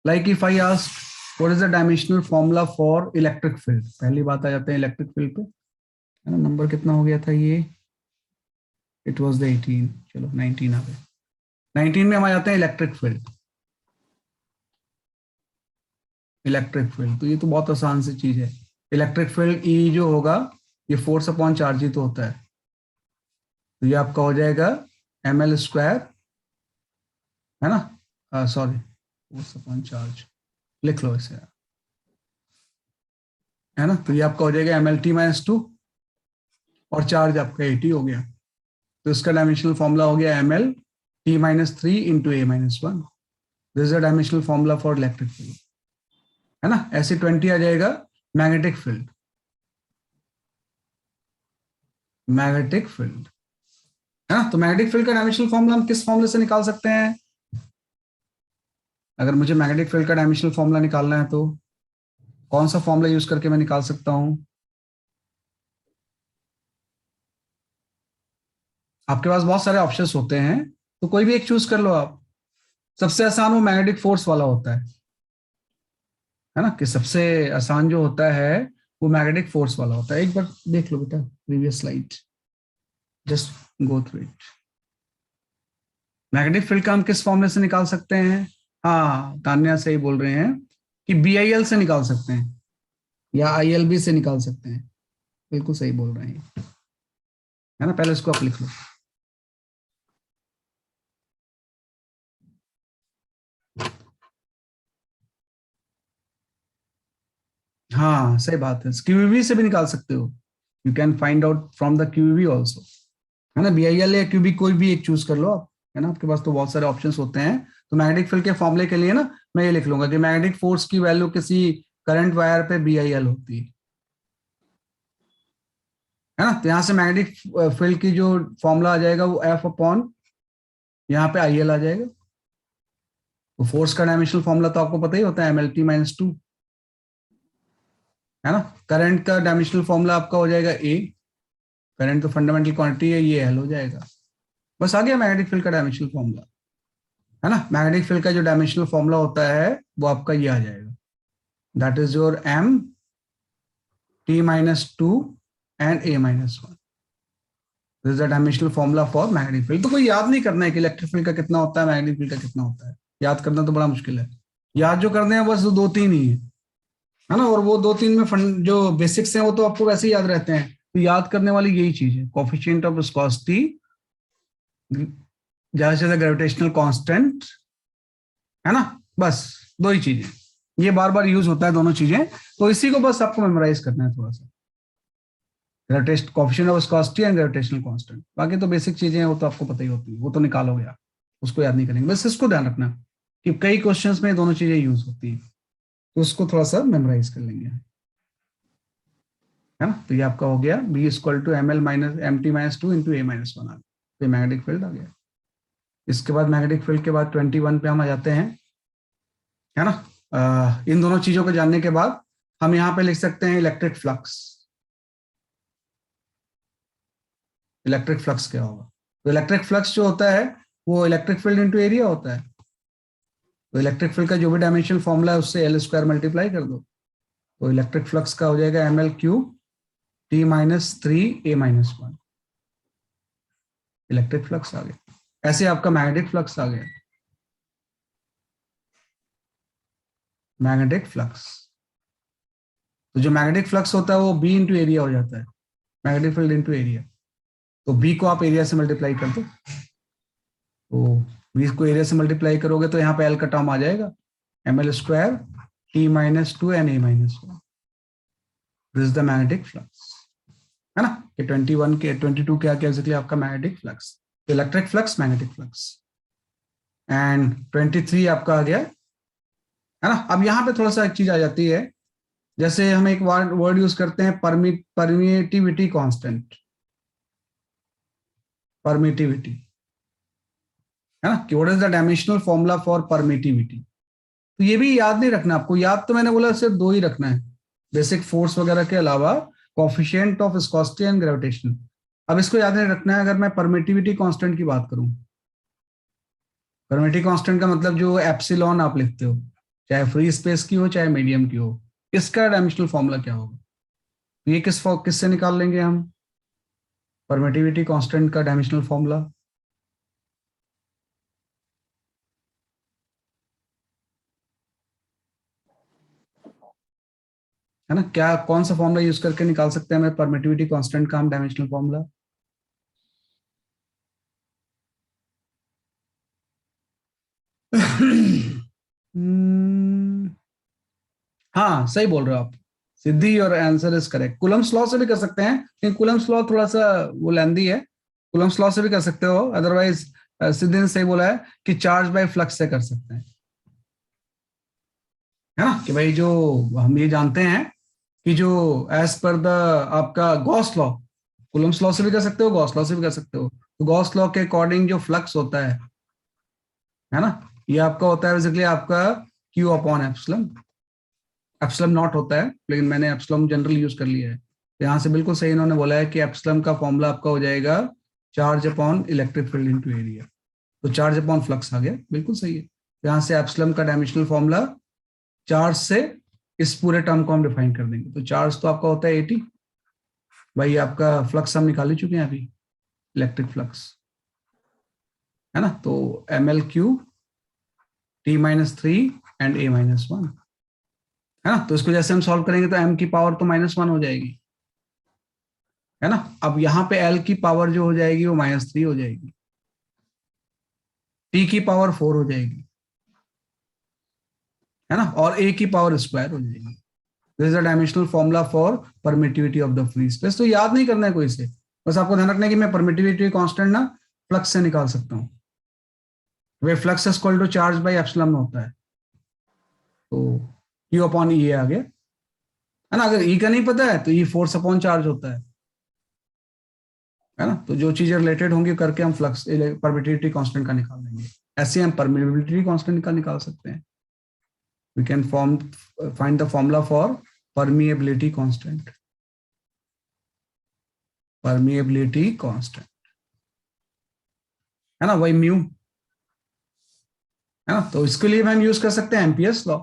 like if I ask what is the dimensional formula for electric field, पहली बात आ जाते हैं इलेक्ट्रिक फील्ड पे, है ना। नंबर कितना हो गया था ये, इट वाज द 18, चलो 19 आ गए। 19 में हम आ जाते हैं इलेक्ट्रिक फील्ड। इलेक्ट्रिक फील्ड तो ये तो बहुत आसान सी चीज है। इलेक्ट्रिक फील्ड ई जो होगा ये फोर्स अपॉन चार्ज ही तो होता है, तो ये आपका हो जाएगा ml², है ना, सॉरी फोर्स अपॉन चार्ज लिख लो इसे, है ना, तो ये आपका हो जाएगा mlt-2 और चार्ज आपका 80 हो गया, तो इसका डायमेंशनल फॉर्मूला हो गया ml-t-3 into a-1। This is the dimensional formula for electric field, है ना। ऐसे 20 आ जाएगा मैग्नेटिक फील्ड। मैग्नेटिक फील्ड, है ना, तो मैग्नेटिक फील्ड का डायमेंशनल फॉर्मूला हम किस फॉर्मूले से निकाल सकते हैं? अगर मुझे मैग्नेटिक फील्ड का डायमेंशनल फॉर्मूला निकालना है तो कौन सा फॉर्मूला यूज करके मैं निकाल सकता हूं? आपके पास बहुत सारे ऑप्शंस होते हैं, तो कोई भी एक चूज कर लो आप। सबसे आसान वो मैग्नेटिक फोर्स वाला होता है ना, कि सबसे आसान जो होता है वो मैग्नेटिक फोर्स वाला होता है। एक बार देख लो बेटा previous slide, just go through it. Magnetic field का हम किस फॉर्मूले से निकाल सकते हैं? हाँ, तान्या सही बोल रहे हैं कि BIL से निकाल सकते हैं या ILB से निकाल सकते हैं। बिल्कुल सही बोल रहे हैं, है ना। पहले इसको आप लिख लो। हाँ सही बात है, QEV से भी निकाल सकते हो। You can find out from the QEV also, है ना। BIL या QB कोई भी एक चूज कर लो आप, है ना, आपके पास तो बहुत सारे ऑप्शंस होते हैं। तो मैग्नेटिक फील्ड के फॉर्मूले के लिए ना मैं ये लिख लूंगा कि मैग्नेटिक फोर्स की वैल्यू किसी करंट वायर पे BIL होती है ना। तो यहाँ से मैग्नेटिक फील्ड की जो फॉर्मूला आ जाएगा वो F अपॉन यहाँ पे IL आ जाएगा। तो फोर्स का डायमेंशनल फॉर्मूला तो आपको पता ही होता है mlt-2, है ना। करंट का डायमेंशनल फॉर्मूला आपका हो जाएगा A, करंट तो फंडामेंटल क्वांटिटी है, ये L हो जाएगा। बस आ गया मैग्नेटिक फील्ड का डायमेंशनल फॉर्मूला, है ना। मैग्नेटिक फील्ड का जो डायमेंशनल फॉर्मूला होता है वो आपका ये आ जाएगा, that is your mt-2 and a-1। This is the dimensional formula for magnetic field. तो कोई याद नहीं करना है कि इलेक्ट्रिक फील्ड का कितना होता है, मैग्नेटिक फील्ड का कितना होता है। याद करना तो बड़ा मुश्किल है। याद जो करने हैं बस दो तीन ही है ना। और वो दो तीन में जो बेसिक्स हैं वो तो आपको वैसे ही याद रहते हैं। तो याद करने वाली यही चीज है, कोफिशिएंट ऑफ विस्कोसिटी, ज्यादा से ज्यादा ग्रेविटेशनल कांस्टेंट, है ना। बस दो ही चीजें, ये बार बार यूज होता है दोनों चीजें, तो इसी को बस आपको मेमोराइज करना है थोड़ा सा। Gravitation coefficient of viscosity and gravitational constant, बाकी तो बेसिक चीजें हैं वो तो आपको पता ही होती है, वो तो निकालोगे आप, उसको याद नहीं करेंगे। बस इसको ध्यान रखना कि कई क्वेश्चंस में दोनों चीजें यूज होती हैं, तो उसको थोड़ा सा मेमोराइज कर लेंगे, है ना। तो ये आपका हो गया B=ML-MT-2 इंटू A-1 आ गया, तो मैग्नेटिक फील्ड आ गया। इसके बाद मैग्नेटिक फील्ड के बाद 21 पे हम आ जाते हैं, है ना। इन दोनों चीजों को जानने के बाद हम यहाँ पे लिख सकते हैं इलेक्ट्रिक फ्लक्स। इलेक्ट्रिक फ्लक्स क्या होगा? तो इलेक्ट्रिक फ्लक्स जो होता है वो इलेक्ट्रिक फील्ड इंटू एरिया होता है। तो इलेक्ट्रिक फील्ड का जो भी डायमेंशनल फॉर्मूला है उससे L² मल्टीप्लाई कर दो, तो इलेक्ट्रिक फ्लक्स का हो जाएगा ml³ T-3 A-1। Electric flux आ गया। ऐसे आपका मैग्नेटिक फ्लक्स आ गया। मैग्नेटिक फ्लक्स, तो जो मैग्नेटिक फ्लक्स होता है वो B इंटू एरिया हो जाता है, मैग्नेटिक फील्ड इंटू एरिया। तो B को आप एरिया से मल्टीप्लाई कर दो, तो B को एरिया से मल्टीप्लाई करोगे तो यहाँ पे L का टर्म आ जाएगा, ml² T-2 and A-1। This is the magnetic flux, है ना। कि 21 के 22 के आके बेसिकली आपका magnetic flux, electric flux, magnetic flux. And 23 आपका आ गया, है ना। अब यहाँ पे थोड़ा सा एक चीज आ जाती है, जैसे हम एक वर्ड यूज करते हैं परमिटिविटी कांस्टेंट, परमिटिविटी, है ना, कि what is the dimensional formula for permittivity. तो ये भी याद नहीं रखना आपको, याद तो मैंने बोला सिर्फ दो ही रखना है, बेसिक फोर्स वगैरह के अलावा coefficient of viscosity and gravitation. अब इसको याद नहीं रखना है अगर मैं परमिटिविटी कांस्टेंट की बात करूं। परमिटिविटी कांस्टेंट का मतलब जो एप्सिलॉन आप लिखते हो, चाहे फ्री स्पेस की हो चाहे मीडियम की हो, इसका डायमेंशनल फॉर्मूला क्या होगा? तो ये किससे निकाल लेंगे हम परमिटिविटी कांस्टेंट का डायमेंशनल फॉर्मूला? है ना, क्या कौन सा फॉर्मूला यूज करके निकाल सकते हैं हमें परमिटिविटी कांस्टेंट का हम डायमेंशनल फॉर्मूला? हाँ सही बोल रहे हो आप सिद्धि, और answer is correct. Coulomb's law से भी कर सकते हैं, लेकिन कुलम्स लॉ थोड़ा सा वो लेंदी है। कुलम्स लॉ से भी कर सकते हो, अदरवाइज सिद्धि ने सही बोला है कि चार्ज बाय फ्लक्स से कर सकते हैं, है ना, कि भाई जो हम ये जानते हैं कि जो एज पर द आपका गॉस लॉ, कुलम्स लॉ से भी कर सकते हो, गॉस लॉ से भी कर सकते हो। तो गॉस लॉ के अकॉर्डिंग जो फ्लक्स होता है ना, ये आपका होता है बेसिकली आपका Q upon epsilon. Epsilon not होता है, लेकिन मैंने एप्सिलॉन जनरल यूज कर लिया है। यहाँ से बिल्कुल सही इन्होंने बोला है कि एप्सिलॉन का फॉर्मूला आपका हो जाएगा charge upon electric field into area. तो चार्ज अपॉन फ्लक्स आ गया, बिल्कुल सही है। यहाँ से एप्सिलॉन का डायमेंशनल फॉर्मूला चार्ज से इस पूरे टर्म को हम डिफाइन कर देंगे। तो चार्ज तो आपका होता है 80, भाई आपका फ्लक्स हम निकाल ही चुके हैं अभी, इलेक्ट्रिक फ्लक्स, है ना। तो ML³ T-3 एंड A-1, है ना। तो इसको जैसे हम सॉल्व करेंगे तो m की पावर तो -1 हो जाएगी, है ना। अब यहाँ पे L की पावर जो हो जाएगी वो -3 हो जाएगी, T की पावर 4 हो जाएगी, है ना, और A की पावर स्क्वायर हो जाएगी। This is the dimensional formula for permittivity of the free space. तो याद नहीं करना है कोई से, बस आपको ध्यान रखना है कि मैं परमिटिविटी कांस्टेंट ना फ्लक्स से निकाल सकता हूँ। वे flux is equal to charge by epsilon में होता है, तो Q अपॉन E आ गया, है ना। अगर E का नहीं पता है तो E फोर्स अपॉन चार्ज होता है ना। तो जो चीजें रिलेटेड होंगी करके हम फ्लक्स परमिटिविटी कांस्टेंट का निकाल लेंगे। ऐसे हम परमिटिविटी कांस्टेंट का निकाल सकते हैं। We can find the formula for permeability constant, permeability constant, है ना, वही म्यू, है ना। तो इसके लिए हम यूज कर सकते हैं एम्पियर्स लॉ।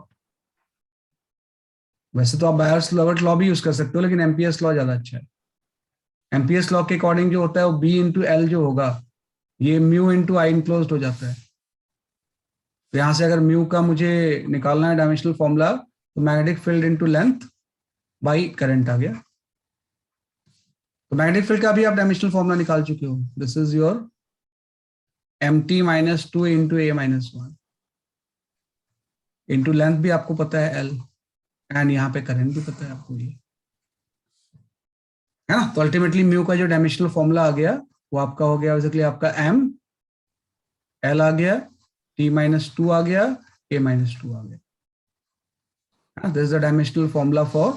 वैसे तो आप बायर्स-लेवर्ट लॉ भी यूज कर सकते हो, लेकिन एम्पियर्स लॉ ज्यादा अच्छा है। एम्पियर्स लॉ के अकॉर्डिंग जो होता है वो B इंटू एल जो होगा, ये म्यू इंटू आई इनक्लोज्ड हो जाता है। तो यहां से अगर म्यू का मुझे निकालना है डायमेंशनल फॉर्मूला, तो magnetic field into length by current आ गया। तो मैग्नेटिक फील्ड का भी आप डायमेंशनल फॉर्मूला निकाल चुके हो। This is your MT-2 into A-1 into length भी आपको पता है L, एंड यहाँ पे करंट भी पता है आपको, ये है ना। तो अल्टीमेटली म्यू का जो डायमेंशनल फॉर्मूला आ गया वो आपका हो गया बेसिकली आपका M, L आ गया, T-2 आ गया, A-2 आ गया। This is the dimensional formula for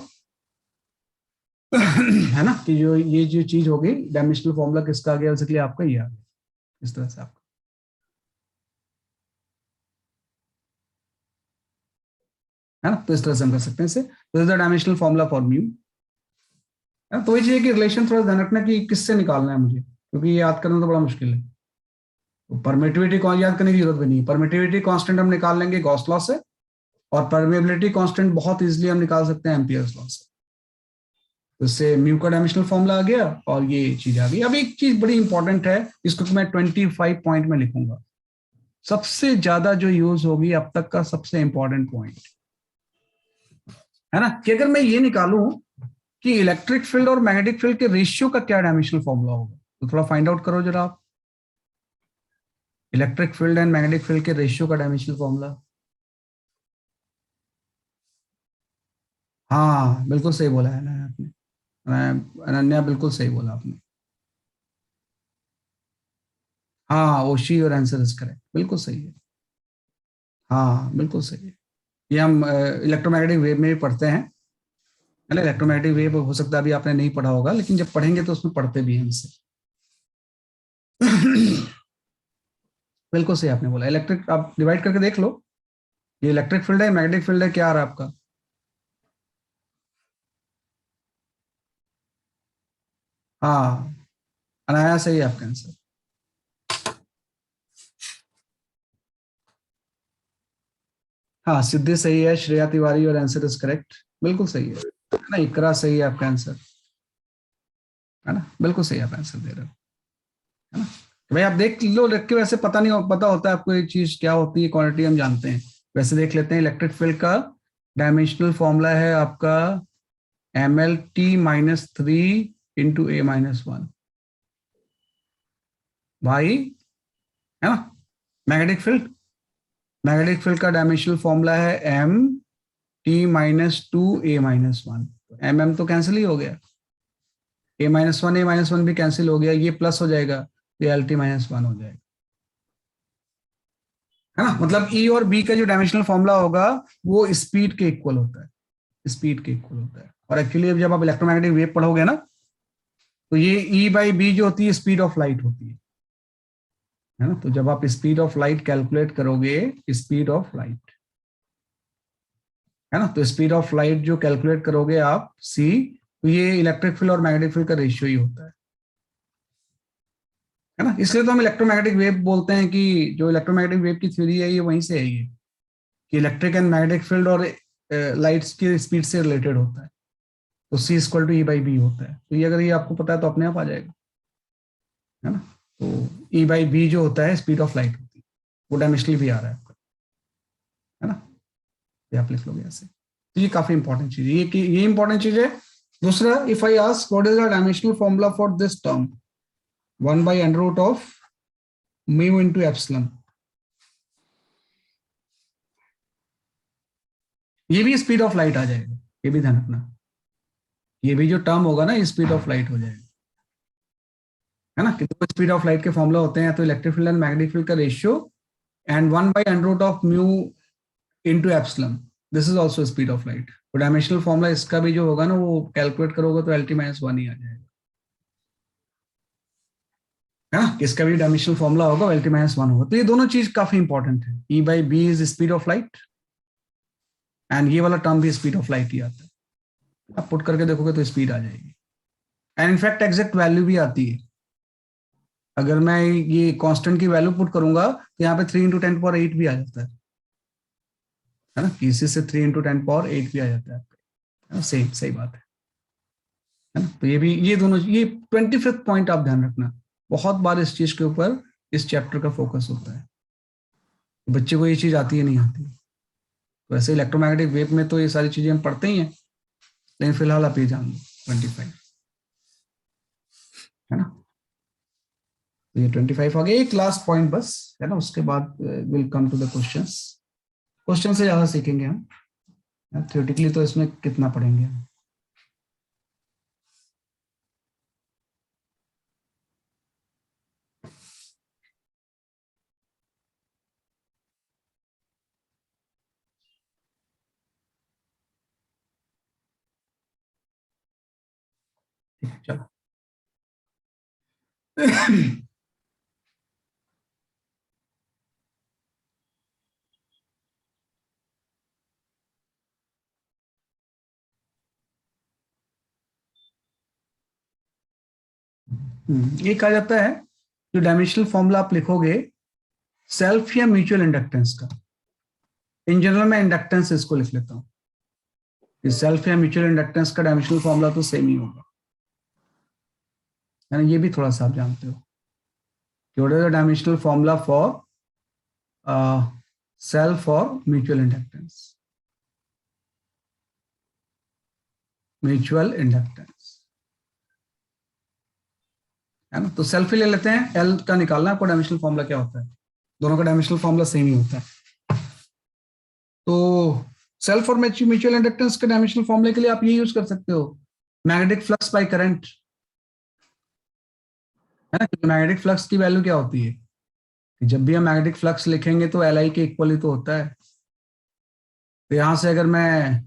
है ना, कि जो ये जो चीज होगी डायमेंशनल फॉर्मूला किसका आ गया बेसिकली आपका ये आ गया, इस तरह से आपका, है ना। तो इस तरह से हम कर सकते हैं इसे। This is the dimensional formula for mu, है ना। तो वही चाहिए कि रिलेशन थोड़ा ध्यान रखना कि किससे निकालना है मुझे, क्योंकि ये याद करना तो बड़ा मुश्किल है। तो परमिटिविटी कौन याद करने की जरूरत भी नहीं है। परमिटिविटी कांस्टेंट हम निकाल लेंगे गॉस लॉ से, और परमेबिलिटी कांस्टेंट बहुत इजीली हम निकाल सकते हैं एम्पियर्स लॉ से। तो इससे म्यू का डायमेंशनल फॉर्मूला आ गया और ये चीज आ गई। अब एक चीज बड़ी इंपॉर्टेंट है, इसको मैं 25 पॉइंट में लिखूंगा, सबसे ज्यादा जो यूज होगी अब तक का सबसे इंपॉर्टेंट पॉइंट, है ना, कि अगर मैं ये निकालूं कि इलेक्ट्रिक फील्ड और मैग्नेटिक फील्ड के रेशियो का क्या डायमेंशनल फॉर्मूला होगा, तो थोड़ा फाइंड आउट करो जरा आप। Electric field and magnetic field के रेशियो का डायमेंशनल फॉर्मूला। हाँ बिल्कुल सही बोला है ना आपने, अनन्या बिल्कुल सही बोला आपने। हाँ ओशी और आंसर इज करेक्ट, बिल्कुल सही है। हाँ बिल्कुल सही है। ये हम इलेक्ट्रोमैग्नेटिक वेव में भी पढ़ते हैं, है ना। इलेक्ट्रोमैग्नेटिक वेव हो सकता है अभी आपने नहीं पढ़ा होगा, लेकिन जब पढ़ेंगे तो उसमें पढ़ते भी हैं इससे। बिल्कुल सही आपने बोला। इलेक्ट्रिक आप डिवाइड करके देख लो, ये इलेक्ट्रिक फील्ड है, मैग्नेटिक फील्ड है, क्या आ रहा है आपका? हाँ अनाया सही है आपका आंसर। हाँ सिद्धि सही है, श्रेया तिवारी और आंसर इज करेक्ट, बिल्कुल सही है ना। इकरा सही है आपका आंसर, है ना, बिल्कुल सही आप आंसर दे रहे हो, है ना। तो भाई आप देख लो, लिख के, वैसे पता नहीं पता होता है आपको ये चीज क्या होती है, क्वांटिटी हम जानते हैं। वैसे देख लेते हैं, इलेक्ट्रिक फील्ड का डायमेंशनल फॉर्मूला है आपका MLT-3 इंटू A-1 भाई, है ना। मैग्नेटिक फील्ड का डायमेंशनल फॉर्मूला है MT-2A-1। MM तो कैंसिल ही हो गया, A-1 भी कैंसिल हो गया, ये प्लस हो जाएगा तो LT-1 हो जाएगा, है ना। मतलब E और B का जो डायमेंशनल फॉर्मूला होगा वो स्पीड के इक्वल होता है, स्पीड के इक्वल होता है। और एक्चुअली जब आप इलेक्ट्रोमैग्नेटिक वेव पढ़ोगे ना, तो ये E/B जो होती है स्पीड ऑफ लाइट होती है ना। तो जब आप स्पीड ऑफ लाइट कैलकुलेट करोगे, स्पीड ऑफ लाइट, है ना, तो स्पीड ऑफ लाइट जो कैलकुलेट करोगे आप C, तो ये इलेक्ट्रिक फील्ड और मैग्नेटिक फील्ड का रेशियो ही होता है ना। इसलिए तो हम इलेक्ट्रोमैग्नेटिक वेव बोलते हैं कि जो इलेक्ट्रोमैग्नेटिक वेव की थ्योरी है ये वहीं से है, ये कि इलेक्ट्रिक एंड मैग्नेटिक फील्ड और लाइट्स की स्पीड से रिलेटेड होता है। तो C=E/B होता है। तो ये अगर ये आपको पता है तो अपने आप आ जाएगा, है ना। तो E/B जो होता है स्पीड ऑफ लाइट होती है, वो डायमेंशनली भी आ रहा है आपका, है ना। ये आप लिख लोगे ऐसे। तो ये काफी इंपॉर्टेंट चीज है, ये इंपॉर्टेंट चीज है। दूसरा, if I ask what is the dimensional formula for this term 1/√of mu into epsilon, ये भी स्पीड ऑफ लाइट आ जाएगा, ये भी ध्यान रखना। ये भी जो टर्म होगा ना, ये स्पीड ऑफ लाइट हो जाएगा, है ना। कितने स्पीड ऑफ लाइट के फॉर्मूला होते हैं, तो electric field and magnetic field का ratio and 1/√of mu into epsilon, this is also speed of light. तो डायमेंशनल फॉर्मूला इसका भी जो होगा ना, वो कैलकुलेट करोगे तो LT-1 ही आ जाएगा, है ना। इसका भी डायमेंशनल फॉर्मूला होगा, LT-1 होगा। तो ये दोनों चीज काफी इंपॉर्टेंट है। E/B is speed of light and ये वाला टर्म भी स्पीड ऑफ लाइट ही आता है। आप पुट करके देखोगे तो स्पीड आ जाएगी, एंड इनफैक्ट एग्जैक्ट वैल्यू भी आती है। अगर मैं ये कांस्टेंट की वैल्यू पुट करूंगा तो यहाँ पे 3 × 10⁸ भी आ जाता है ना। इसी से 3 × 10⁸ भी आ जाता है, सेम सही बात है ना। तो ये भी, ये दोनों, ये 25th पॉइंट आप ध्यान रखना, बहुत बार इस चीज के ऊपर इस चैप्टर का फोकस होता है। बच्चे को ये चीज आती है नहीं आती। वैसे इलेक्ट्रोमैग्नेटिक वेव में तो ये सारी चीजें हम पढ़ते ही हैं, लेकिन फिलहाल आप ये जान लो 25, है ना। तो ये 25 आ गया। एक लास्ट पॉइंट बस, है ना, उसके बाद will come to the questions. Question से ज्यादा सीखेंगे हम, थ्योरेटिकली तो इसमें कितना पढ़ेंगे हम। चलो ये कहा जाता है, जो डायमेंशनल फॉर्मूला आप लिखोगे सेल्फ या म्यूचुअल इंडक्टेंस का, इन जनरल मैं इंडक्टेंस इसको लिख लेता हूँ। सेल्फ या म्यूचुअल इंडक्टेंस का डायमेंशनल फॉर्मूला तो सेम ही होगा, है ना। ये भी थोड़ा सा आप जानते हो कि what is the dimensional formula for self और म्यूचुअल इंडक्टेंस। म्यूचुअल इंडक्टेंस, है ना। तो सेल्फ ही ले लेते हैं, एल का निकालना आपको डायमेंशनल फॉर्मूला क्या होता है, दोनों का डायमेंशनल फॉर्मूला सेम ही होता है। तो सेल्फ और म्यूचुअल इंडक्टेंस के डायमेंशनल फॉर्मूले के लिए आप ये यूज कर सकते हो, मैग्नेटिक फ्लक्स बाय करंट, है ना। मैग्नेटिक फ्लक्स की वैल्यू क्या होती है, कि जब भी हम मैग्नेटिक फ्लक्स लिखेंगे तो LI के इक्वल ही तो होता है। तो यहां से अगर मैं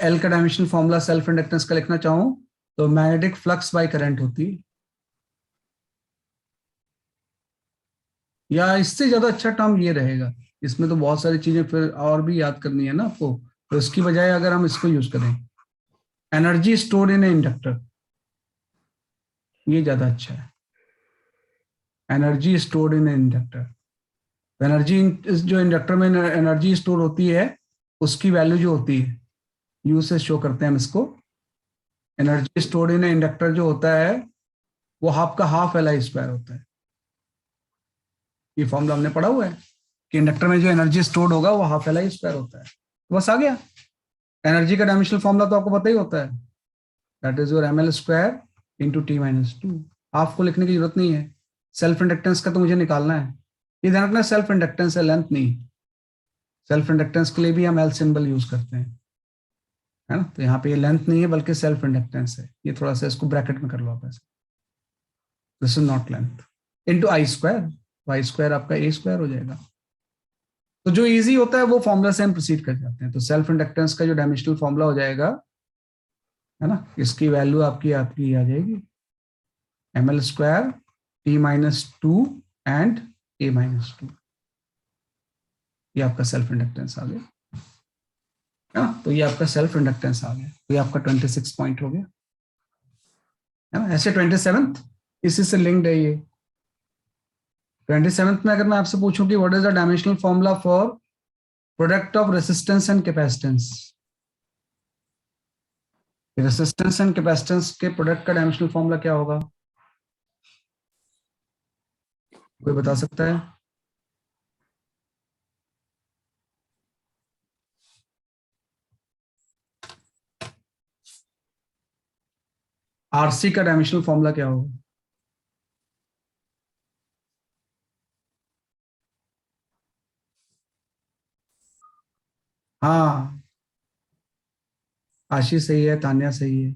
एल का डायमेंशनल फॉर्मूला सेल्फ इंडक्टेंस का लिखना चाहूं तो मैग्नेटिक फ्लक्स बाय करंट होती है, या इससे ज्यादा अच्छा टर्म ये रहेगा। इसमें तो बहुत सारी चीजें फिर और भी याद करनी है ना आपको, तो इसकी बजाय अगर हम इसको यूज करें, एनर्जी स्टोर्ड इन इंडक्टर, ये ज्यादा अच्छा है। Energy stored in inductor, energy जो इंडक्टर में एनर्जी स्टोर होती है उसकी वैल्यू जो होती है, यू से शो करते हैं हम इसको। एनर्जी स्टोर्ड इन इंडक्टर जो होता है वो हाफ का हाफ LI² होता है। ये फॉर्मूला हमने पढ़ा हुआ है कि इंडक्टर में जो एनर्जी स्टोर्ड होगा वो हाफ LI² होता है। बस आ गया, एनर्जी का डायमेंशनल फॉर्मूला तो आपको पता ही होता है, that is your ml square into T minus to. आपको लिखने की जरूरत नहीं है, सेल्फ इंडक्टेंस का तो मुझे निकालना है। ये ध्यान रखना सेल्फ इंडक्टेंस है, लेंथ नहीं। सेल्फ इंडक्टेंस के लिए भी हम एल सिंबल यूज करते हैं, है ना। तो यहाँ पे ये लेंथ नहीं है बल्कि सेल्फ इंडक्टेंस है। ये थोड़ा सा इसको ब्रैकेट में कर लो आप ऐसे, this is not length into I square, Y square आपका ए स्क्वायर हो जाएगा। तो जो इजी होता है वो फॉर्मूला से हम प्रोसीड कर जाते हैं। तो सेल्फ इंडक्टेंस का जो डायमेंशनल फॉर्मूला हो जाएगा, है ना, इसकी वैल्यू आपकी आपकी आ जाएगी ml square T minus to and A minus two. ये आपका सेल्फ इंडक्टेंस आ गया, है ना। तो ये आपका सेल्फ इंडक्टेंस आ गया, तो ये आपका 26 पॉइंट हो गया, है ना। ऐसे 27th इसी से लिंक्ड है ये। 27th में अगर मैं आपसे पूछूं कि what is the dimensional formula for product of resistance and capacitance, resistance and capacitance के प्रोडक्ट का डायमेंशनल फॉर्मूला क्या होगा, कोई बता सकता है? आरसी का डायमेंशनल फॉर्मूला क्या होगा? हाँ, आशीष सही है, तान्या सही है।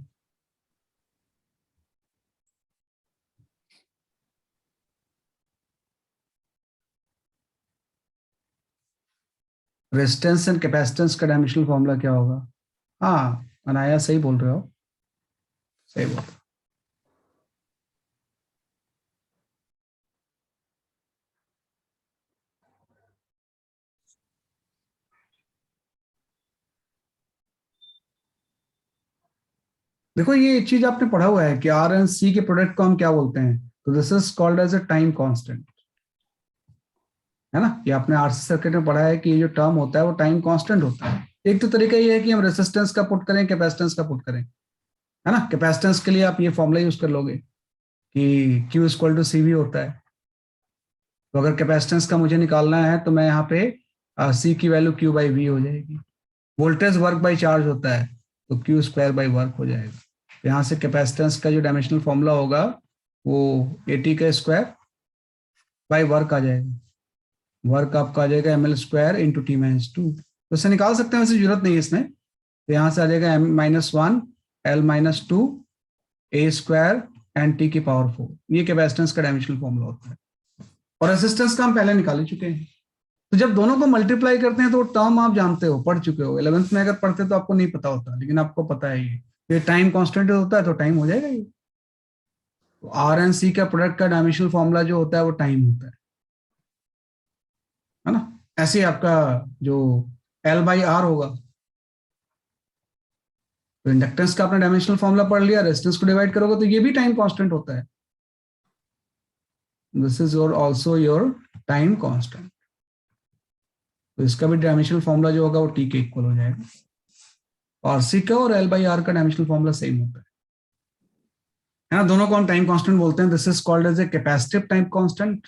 रेजिस्टेंस एंड कैपेसिटेंस का डायमेंशनल फॉर्मूला क्या होगा? हाँ, अनाया सही बोल रहे हो, सही बोल। देखो ये एक चीज आपने पढ़ा हुआ है कि आर एंड सी के प्रोडक्ट को हम क्या बोलते हैं, तो this is called as a time constant, है ना। ये आपने आरसी सर्किट में पढ़ा है कि ये जो टर्म होता है वो टाइम कांस्टेंट होता है। एक तो तरीका ये है कि हम रेजिस्टेंस का पुट करें, कैपेसिटेंस का पुट करें, है ना। कैपेसिटेंस के लिए आप ये फॉर्मूला यूज कर लोगे कि Q equal to C V होता है। तो अगर कैपेसिटेंस का मुझे निकालना है तो मैं यहाँ पे सी की वैल्यू Q बाई वी हो जाएगी। वोल्टेज वर्क बाई चार्ज होता है तो Q स्क्वायर बाई वर्क हो जाएगा। तो यहाँ से कैपेसिटेंस का जो डायमेंशनल फॉर्मूला होगा वो AT का स्क्वायर बाई वर्क आ जाएगा। वर्क आपका आ जाएगा ml square into T minus to. तो इसे निकाल सकते हैं, वैसे जरूरत नहीं है इसमें। तो यहाँ से आ जाएगा m minus one L minus two A square and T की पावर 4। ये कैपेसिटेंस का डायमेंशनल फॉर्मूला होता है। और रेजिस्टेंस का हम पहले निकाल ही चुके हैं। तो जब दोनों को मल्टीप्लाई करते हैं तो टर्म आप जानते हो, पढ़ चुके हो। 11th में अगर पढ़ते तो आपको नहीं पता होता, लेकिन आपको पता है ये टाइम कांस्टेंट होता है तो टाइम हो जाएगा ये। तो आर एंड सी का प्रोडक्ट का डायमेंशनल फॉर्मूला जो होता है वो टाइम होता है ना। ऐसे आपका जो एल बाई आर होगा, तो इंडक्टेंस का आपने डायमेंशनल फॉर्मूला पढ़ लिया, रेजिस्टेंस को डिवाइड करोगे तो ये भी टाइम कांस्टेंट होता है। This is your also your time constant. तो इसका भी डायमेंशनल फॉर्मूला जो होगा वो टी के इक्वल हो जाएगा। आरसी का और एल बाई आर का डायमेंशनल फॉर्मूला सेम होता है ना। दोनों को हम टाइम कांस्टेंट बोलते हैं। This is called as a capacitive time constant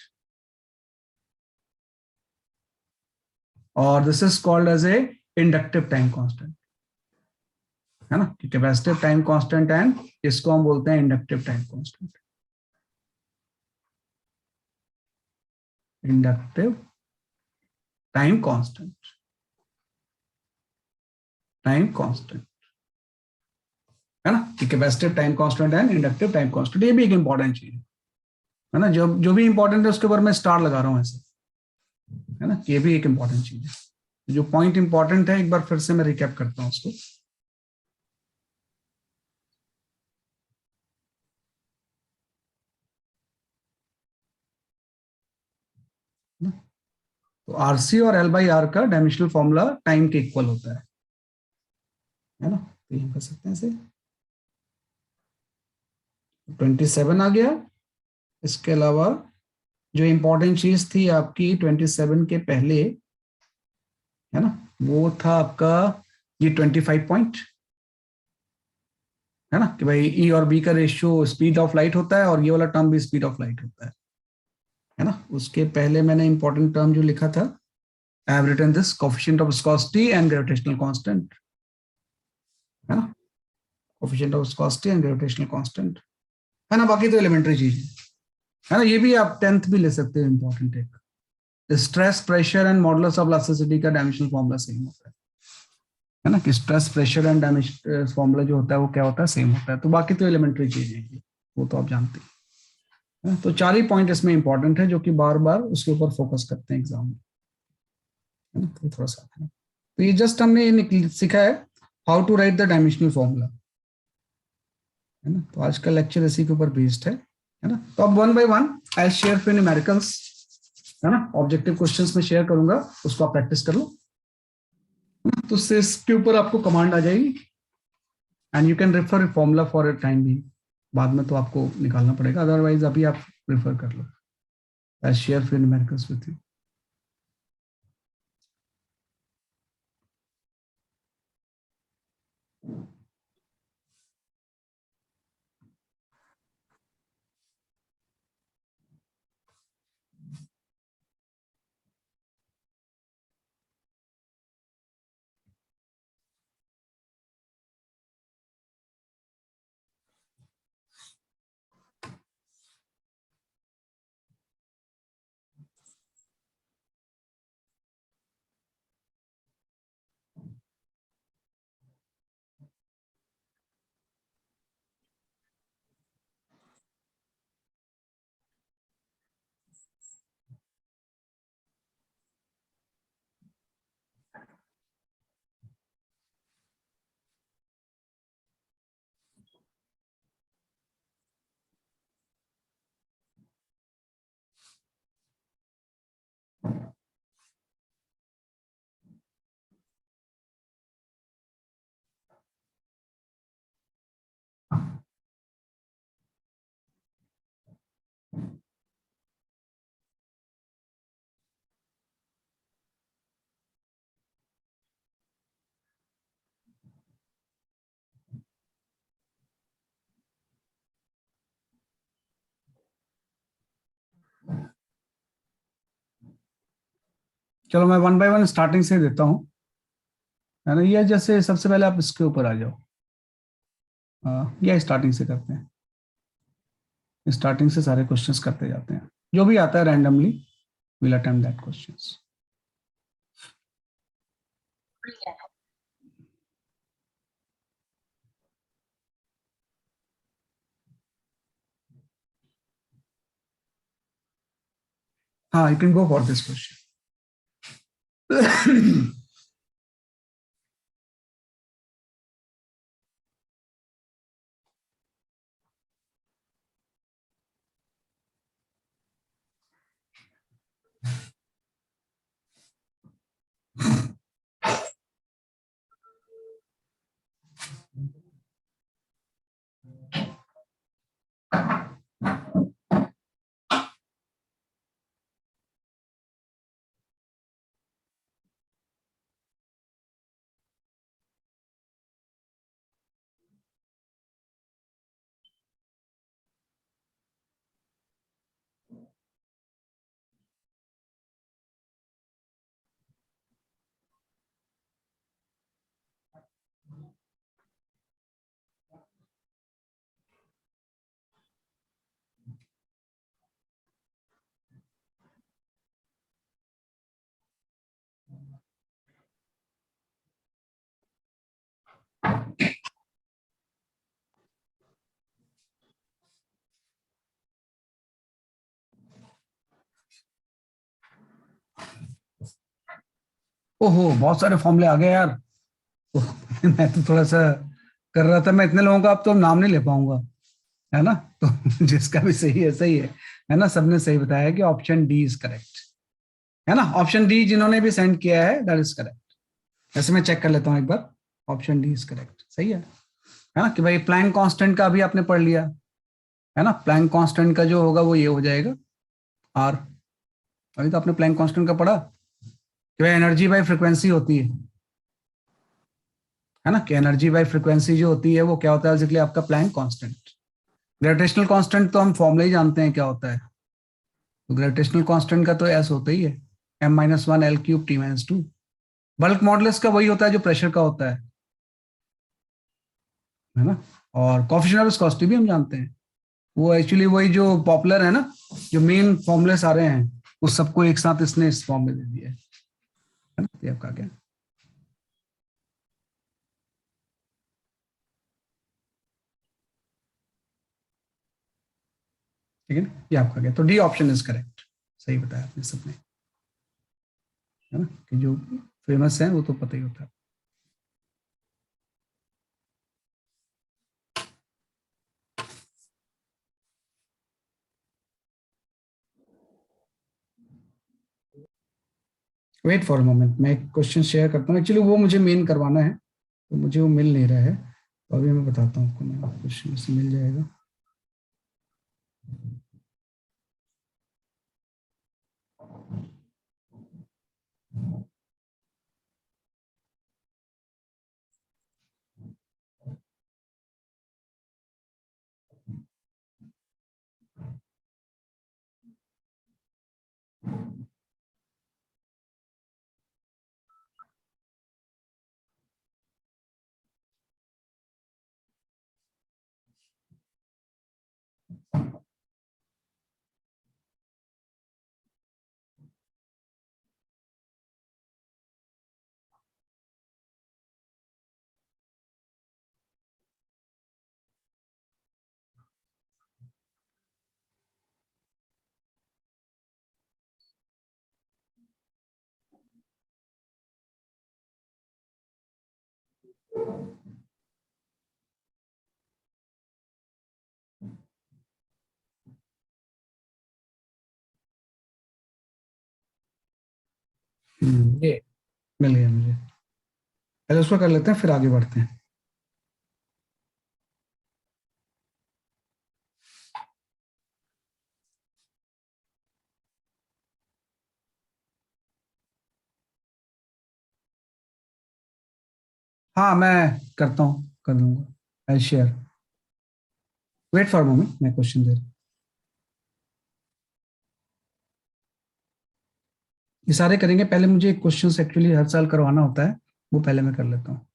और this is called as a inductive time constant, है ना। कैपेसिटिव टाइम कांस्टेंट एंड इसको हम बोलते हैं inductive time constant. Inductive time constant, time constant, है ना। Capacitive time constant and inductive time constant, ये भी एक इंपॉर्टेंट चीज है ना। जो भी इंपॉर्टेंट है उसके ऊपर मैं स्टार लगा रहा हूं ऐसे, है ना। ये भी एक इंपॉर्टेंट चीज है। जो पॉइंट इंपॉर्टेंट है एक बार फिर से मैं रिकैप करता हूं उसको। तो आरसी और एल बाई आर का डायमेंशनल फॉर्मूला टाइम के इक्वल होता है ना। तो ये कर सकते हैं इसे। 27 आ गया। इसके अलावा जो इंपॉर्टेंट चीज थी आपकी 27 के पहले, है ना, वो था आपका ये 25 पॉइंट, है ना, कि भाई ई और बी का रेशियो स्पीड ऑफ लाइट होता है और ये वाला टर्म भी स्पीड ऑफ लाइट होता है ना। उसके पहले मैंने इंपॉर्टेंट टर्म जो लिखा था, I have written this coefficient of viscosity and gravitational constant, है ना। Coefficient of viscosity and gravitational constant, है ना। बाकी तो एलिमेंट्री चीज है ना। ये भी आप 10th भी ले सकते हो, इंपॉर्टेंट एक। Stress, pressure and modulus of elasticity का डायमेंशनल फॉर्मूला सेम होता है ना, कि stress, pressure and dimensional formula जो होता है वो क्या होता है, सेम होता है। तो बाकी तो एलिमेंट्री चीज है, वो तो आप जानते हैं। तो 4 ही पॉइंट इसमें इंपॉर्टेंट है जो कि बार बार उसके ऊपर फोकस करते हैं एग्जाम में, है ना। तो थोड़ा सा है ना, तो ये जस्ट हमने सीखा है how to write the dimensional formula, है ना। तो आज का लेक्चर इसी के ऊपर बेस्ड है ना। तो अब 1 by 1 आई शेयर फिर न्यूमेरिकल्स, है ना, ऑब्जेक्टिव क्वेश्चंस में शेयर करूंगा, उसको आप प्रैक्टिस कर लो। तो इसके ऊपर आपको कमांड आ जाएगी and you can refer formula for a time भी, बाद में तो आपको निकालना पड़ेगा, अदरवाइज अभी आप रेफर कर लो। आई शेयर फिर न्यूमेरिकल्स विथ यू। चलो मैं 1 by 1 स्टार्टिंग से देता हूँ, है ना। ये जैसे सबसे पहले आप इसके ऊपर आ जाओ, या स्टार्टिंग से करते हैं, स्टार्टिंग से सारे क्वेश्चंस करते जाते हैं, जो भी आता है randomly will attempt that questions. हाँ, you can go for this question. ओहो, बहुत सारे फॉर्मूले आ गए यार। तो मैं तो थोड़ा सा कर रहा था, मैं इतने लोगों का अब तो नाम नहीं ले पाऊंगा, है ना। तो जिसका भी सही है सही है ना। सबने सही बताया कि ऑप्शन डी इज करेक्ट, है ना। ऑप्शन डी जिन्होंने भी सेंड किया है दैट इज करेक्ट। ऐसे मैं चेक कर लेता हूँ एक बार, ऑप्शन डी इज करेक्ट, सही है ना। कि भाई प्लैंक कांस्टेंट का भी आपने पढ़ लिया, है ना। प्लैंक कांस्टेंट का जो होगा वो ये हो जाएगा आर। अभी तो आपने प्लैंक कांस्टेंट का पढ़ा कि भाई एनर्जी बाय फ्रीक्वेंसी होती है ना, कि एनर्जी बाय फ्रीक्वेंसी जो होती है वो क्या होता है, बेसिकली आपका प्लैंक कांस्टेंट। ग्रेविटेशनल कांस्टेंट तो हम फॉर्मूला ही जानते हैं क्या होता है। तो ग्रेविटेशनल कांस्टेंट का तो एस होता ही है, m-1 L³ T-2। Bulk modulus का वही होता है जो प्रेशर का होता है, है ना। और कोएफिशिएंट ऑफ विस्कोसिटी भी हम जानते हैं, वो एक्चुअली वही जो पॉपुलर है ना, जो मेन फॉर्मूले सारे हैं उस सबको एक साथ इसने इस फॉर्म में दे दिया है ना। ये आपका क्या, ठीक है ना, ये आपका क्या, तो डी ऑप्शन इज करेक्ट, सही बताया आपने सबने, है ना, कि जो फेमस है वो तो पता ही होता है। वेट फॉर अ मोमेंट, मैं एक क्वेश्चन शेयर करता हूँ, एक्चुअली वो मुझे मेन करवाना है तो मुझे वो मिल नहीं रहा है, तो अभी मैं बताता हूँ आपको, मैं क्वेश्चन से मिल जाएगा। ये मिल गया मुझे, पहले उसको कर लेते हैं फिर आगे बढ़ते हैं। हाँ मैं करता हूँ, कर दूंगा, I share, wait for moment, मैं क्वेश्चन दे रहा हूँ। ये सारे करेंगे, पहले मुझे क्वेश्चन एक्चुअली हर साल करवाना होता है, वो पहले मैं कर लेता हूँ।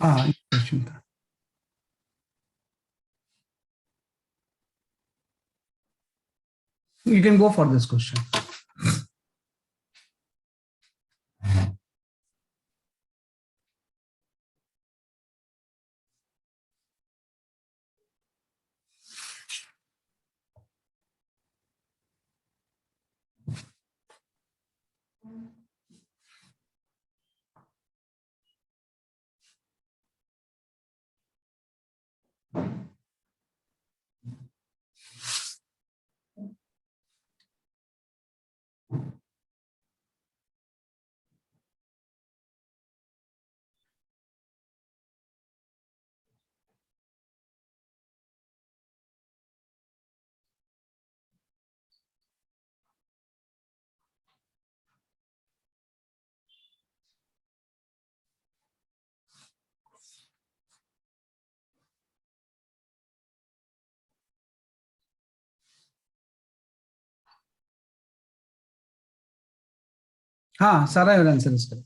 हाँ, क्वेश्चन था। You can go for this question. हाँ, सारा आंसर इसका।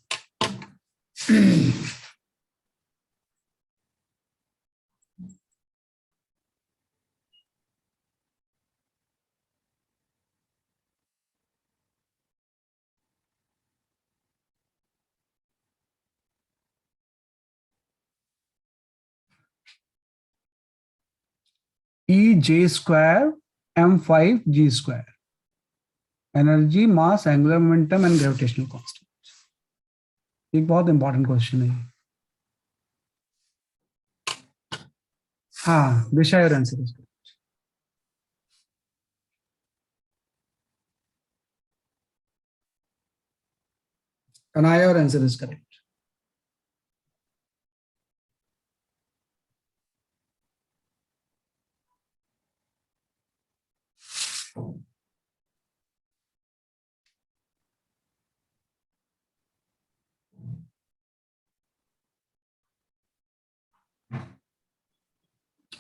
E J square m5 g², energy, mass, angular momentum and gravitational constant. एक बहुत इंपॉर्टेंट क्वेश्चन है ये। हाँ, दिशा और आंसर इसका। अनाया और आंसर इज करेक्ट।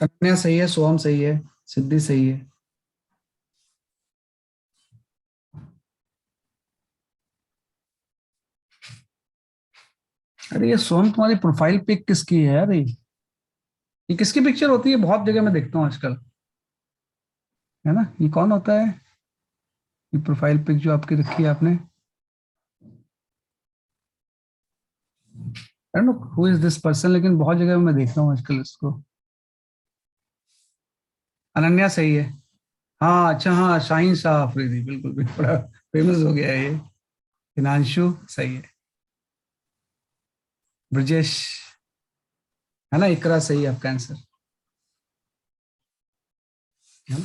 अनन्या सही है, सोहम सही है, सिद्धि सही है। अरे ये सोहम, तुम्हारी प्रोफाइल पिक किसकी है यार? ये किसकी पिक्चर होती है? बहुत जगह मैं देखता हूँ आजकल, है ना? ये कौन होता है? ये प्रोफाइल पिक जो आपकी रखी है आपने, I don't know who is this person, लेकिन बहुत जगह मैं देखता हूँ आजकल इसको। अनन्या सही है। हाँ अच्छा, हाँ शाहीन शाह अफरीदी, बिल्कुल भी बड़ा फेमस हो गया है ये। हिमांशु सही है। ब्रजेश, है ना? इकरा सही है आपका आंसर, है ना?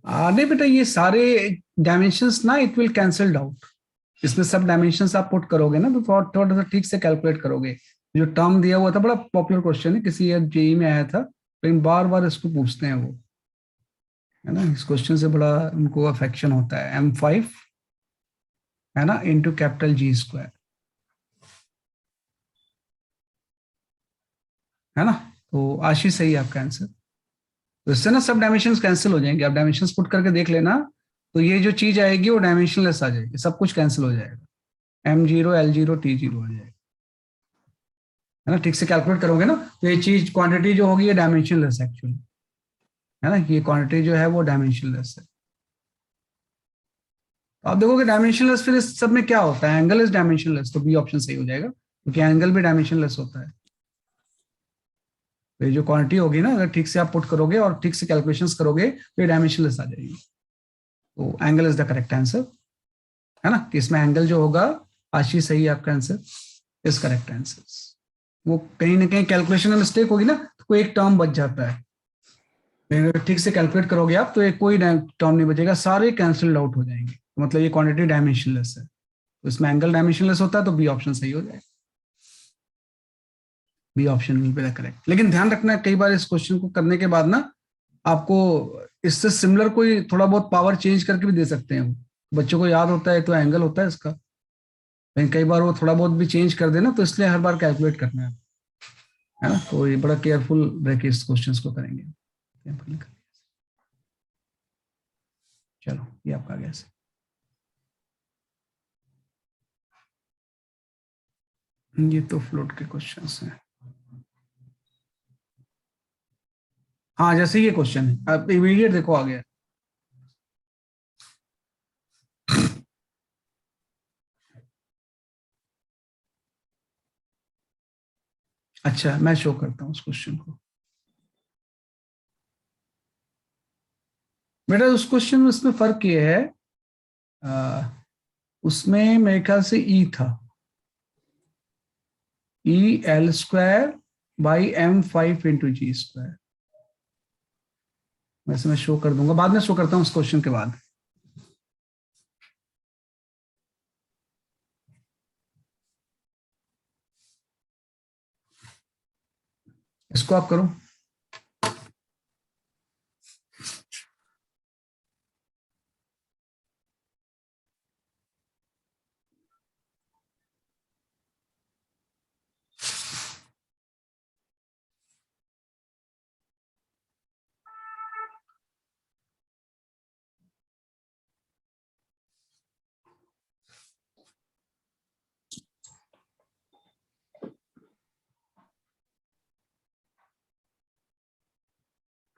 नहीं बेटा, ये सारे डायमेंशंस ना इट विल कैंसल्ड आउट। इसमें सब डायमेंशंस आप पुट करोगे ना तो थोड़ा थोड़ा सा ठीक से कैलकुलेट करोगे। जो टर्म दिया हुआ था, बड़ा पॉपुलर क्वेश्चन है, किसी जेई में आया था, लेकिन बार बार इसको पूछते हैं वो, है ना? इस क्वेश्चन से बड़ा उनको अफेक्शन होता है। M5, है ना, इंटू कैपिटल जी स्क्वायर, है ना? तो आशीष सही है आपका आंसर। तो इससे ना सब डायमेंशंस कैंसिल हो जाएंगे। आप डायमेंशंस पुट करके देख लेना, तो ये जो चीज आएगी वो डायमेंशनलेस आ जाएगी, सब कुछ कैंसिल हो जाएगा। M0 L0 T0 आ जाएगा, है ना? ठीक से कैलकुलेट करोगे ना तो ये चीज क्वांटिटी जो होगी ये डायमेंशनलेस एक्चुअली, है ना? ये क्वांटिटी जो है वो डायमेंशनलेस है। तो आप देखोगे डायमेंशनलेस, फिर इस सब में क्या होता है? एंगल इज डायमेंशनलेस, तो बी ऑप्शन सही हो जाएगा, क्योंकि एंगल भी डायमेंशनलेस होता है। तो ये जो क्वांटिटी होगी ना, अगर ठीक से आप पुट करोगे और ठीक से कैलकुलेशंस करोगे तो ये डायमेंशनलेस आ जाएगी। तो angle is the correct answer, है ना? कि इसमें एंगल जो होगा, आशीष सही है आपका आंसर, इज करेक्ट आंसर। वो कहीं ना कहीं कैलकुलेशन में मिस्टेक होगी ना, तो कोई एक टर्म बच जाता है। लेकिन अगर ठीक से कैलकुलेट करोगे आप तो ये कोई टर्म नहीं बचेगा, सारे कैंसिल्ड आउट हो जाएंगे। तो मतलब ये क्वांटिटी डायमेंशनलेस है, तो इसमें एंगल डायमेंशनलेस होता है, तो बी ऑप्शन सही हो जाएगा। B option will be the correct. लेकिन ध्यान रखना, कई बार इस क्वेश्चन को करने के बाद ना आपको इससे सिमिलर कोई थोड़ा बहुत पावर चेंज करके भी दे सकते हैं वो। बच्चों को याद होता है तो एंगल होता है इसका, लेकिन कई बार वो थोड़ा बहुत भी चेंज कर देना, तो इसलिए हर बार कैलकुलेट करना है ना? तो ये बड़ा केयरफुल रह के इस क्वेश्चन को करेंगे। चलो ये आपका गैस है। ये तो फ्लोट के क्वेश्चंस हैं। हाँ जैसे ये क्वेश्चन है, अब इमीडिएट देखो आ गया। अच्छा मैं शो करता हूँ उस क्वेश्चन को। बेटा उस क्वेश्चन में उसमें फर्क ये है, आ, उसमें मेरे ख्याल से ई था, E L² by M5 × G²। वैसे मैं शो कर दूंगा, बाद में शो करता हूँ उस क्वेश्चन के बाद। इसको आप करो।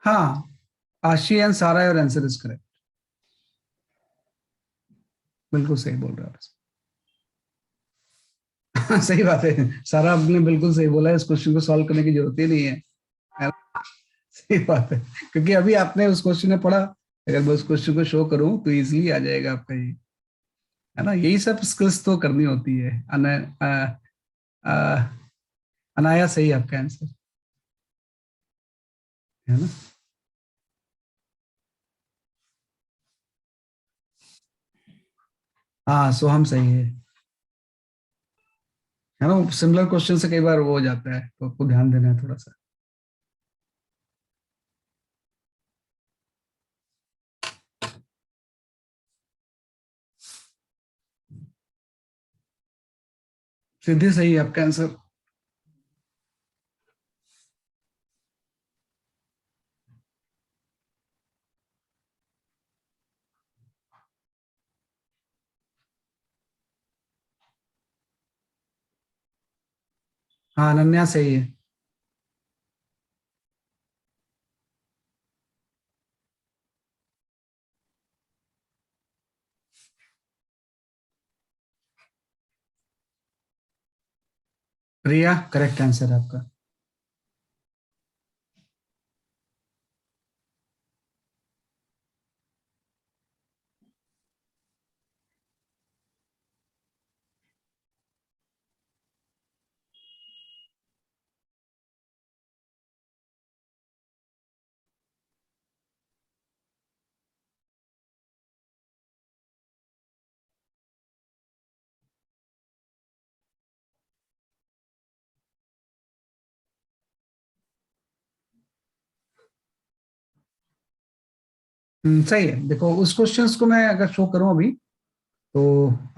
हाँ, आशी एंड सारा योर आंसर इज करेक्ट। बिल्कुल सही बोल रहे हो आप। सही बात है, सारा आपने बिल्कुल सही बोला है, इस क्वेश्चन को सॉल्व करने की जरूरत ही नहीं है। सही बात है, क्योंकि अभी आपने उस क्वेश्चन में पढ़ा, अगर मैं उस क्वेश्चन को शो करूं तो इजीली आ जाएगा आपका ये, है ना? यही सब स्किल्स तो करनी होती है। आ, अनाया सही है आपका आंसर, है ना? हाँ, सोहम सही है ना। सिमिलर क्वेश्चन से कई बार वो हो जाता है, तो आपको ध्यान देना है थोड़ा सा। सिद्धि सही है आपका आंसर। हाँ, अनन्या सही है। प्रिया करेक्ट आंसर है आपका। सही है। देखो उस क्वेश्चंस को मैं अगर शो करूं अभी, तो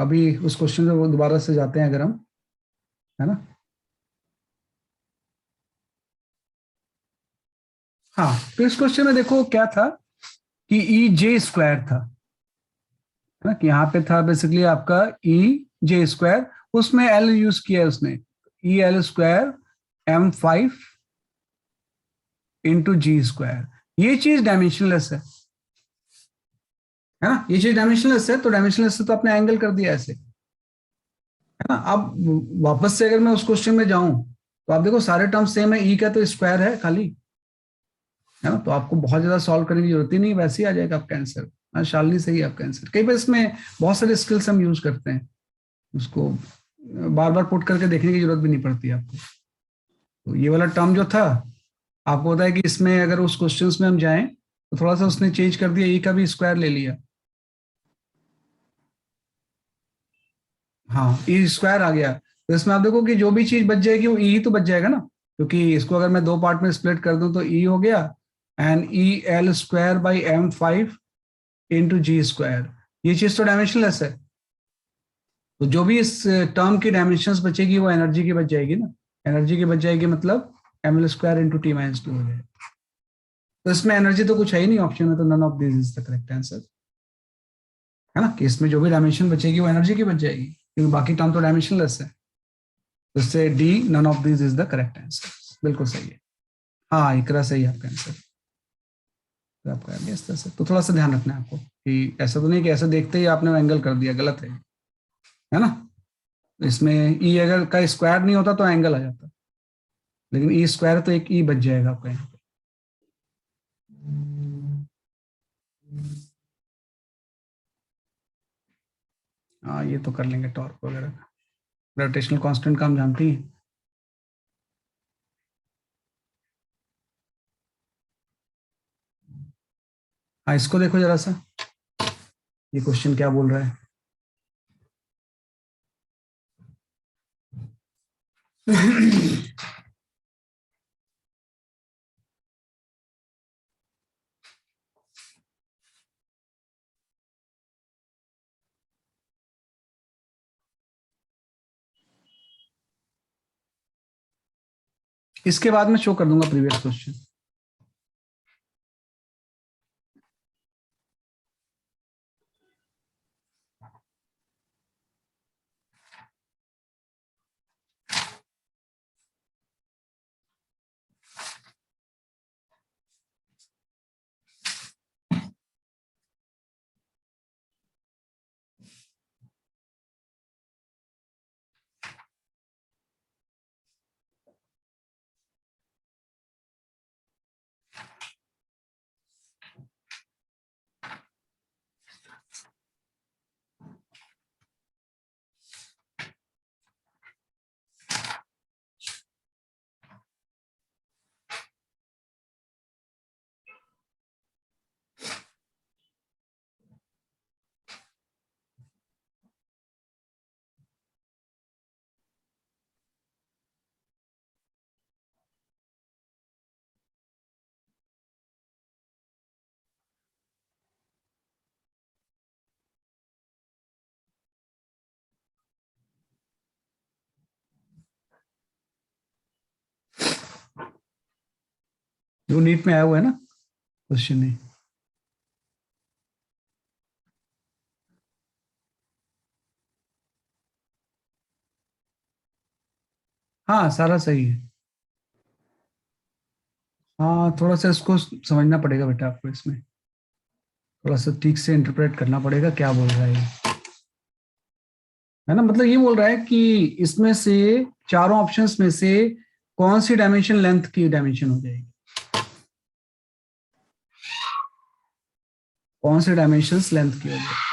अभी उस क्वेश्चन में वो दोबारा से जाते हैं अगर हम, है ना। हाँ, तो इस क्वेश्चन में देखो क्या था कि ई जे स्क्वायर था, है ना, कि यहाँ पे था बेसिकली आपका ई जे स्क्वायर, उसमें एल यूज किया है उसने, E L square M5 into G square. ये चीज डायमेंशनलेस है ना, ये चीज डायमेंशनलेस है, तो डायमेंशनलेस से तो आपने एंगल कर दिया ऐसे, है ना। अब वापस से अगर मैं उस क्वेश्चन में जाऊं, तो आप देखो सारे टर्म सेम है, ई का तो स्क्वायर है खाली, है ना, तो आपको बहुत ज्यादा सॉल्व करने की जरूरत ही नहीं, वैसे ही आ जाएगा आपका आंसर। हाँ, शालिनी सही है आपका आंसर। कई बार इसमें बहुत सारे स्किल्स हम यूज करते हैं, उसको बार बार पुट करके देखने की जरूरत भी नहीं पड़ती आपको। तो ये वाला टर्म जो था, आपको होता है कि इसमें अगर उस क्वेश्चंस में हम जाएं, तो थोड़ा सा उसने चेंज कर दिया, ई का भी स्क्वायर ले लिया। हाँ, ई स्क्वायर आ गया, तो इसमें आप देखो कि जो भी चीज बच जाएगी वो ई ही तो बच जाएगा ना, क्योंकि इसको अगर मैं दो पार्ट में स्प्लिट कर दूं तो ई हो गया, and E L square by M5 into G square. ये चीज तो डायमेंशनलेस है, तो जो भी इस टर्म की डायमेंशंस बचेगी वो एनर्जी की बच जाएगी ना। एनर्जी की बच जाएगी मतलब ML² इंटू T-2 हो जाएगा। तो इसमें एनर्जी तो कुछ है ही नहीं ऑप्शन में, तो none of this is the correct answer, है ना, कि इसमें जो भी डायमेंशन बचेगी वो एनर्जी की बच जाएगी, क्योंकि बाकी टर्म तो डायमेंशनलेस है। तो इससे D, none of this is the correct answer, बिल्कुल सही है। हाँ, इकरा सही है आपका आंसर। तो आपका आ गया इस तरह से, तो थोड़ा सा ध्यान रखना है आपको कि ऐसा तो नहीं कि ऐसा देखते ही आपने एंगल कर दिया, गलत है ना। इसमें ई अगर का स्क्वायर नहीं होता तो एंगल आ जाता, लेकिन ई स्क्वायर तो एक ई बच जाएगा आपका यहाँ पे। हाँ, ये तो कर लेंगे टॉर्क वगैरह का, ग्रेविटेशनल कांस्टेंट का हम जानते ही हैं। हाँ, इसको देखो जरा सा, ये क्वेश्चन क्या बोल रहा है। इसके बाद मैं शो कर दूंगा प्रीवियस क्वेश्चन। जो नीट में आया हुआ है ना क्वेश्चन है। हाँ सारा सही है। हाँ थोड़ा सा इसको समझना पड़ेगा बेटा आपको, इसमें थोड़ा सा ठीक से इंटरप्रेट करना पड़ेगा क्या बोल रहा है ये, है ना। मतलब ये बोल रहा है कि इसमें से चारों ऑप्शंस में से कौन सी डायमेंशन लेंथ की डायमेंशन हो जाएगी, कौन सी डायमेंशंस लेंथ की हो जाएगी।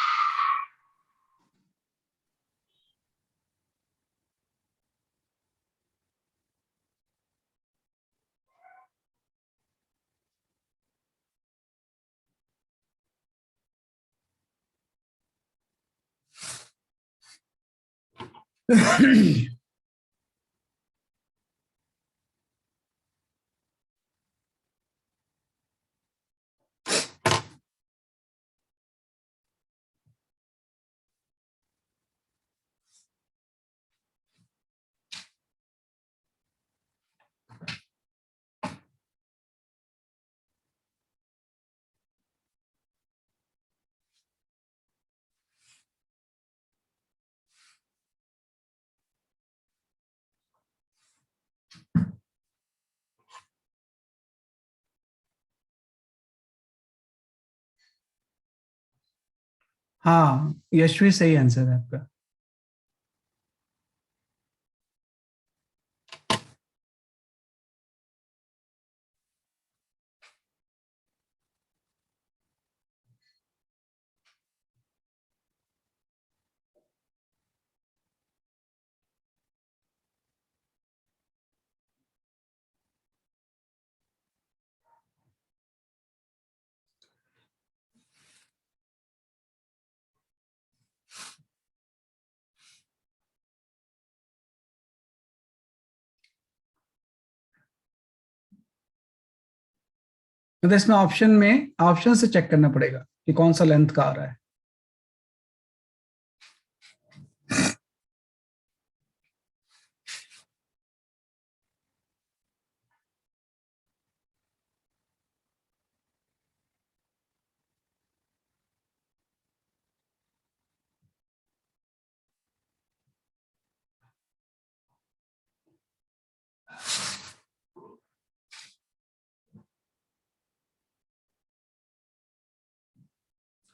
हाँ यशवी सही आंसर है आपका। तो इसमें ऑप्शन में ऑप्शन से चेक करना पड़ेगा कि कौन सा लेंथ का आ रहा है।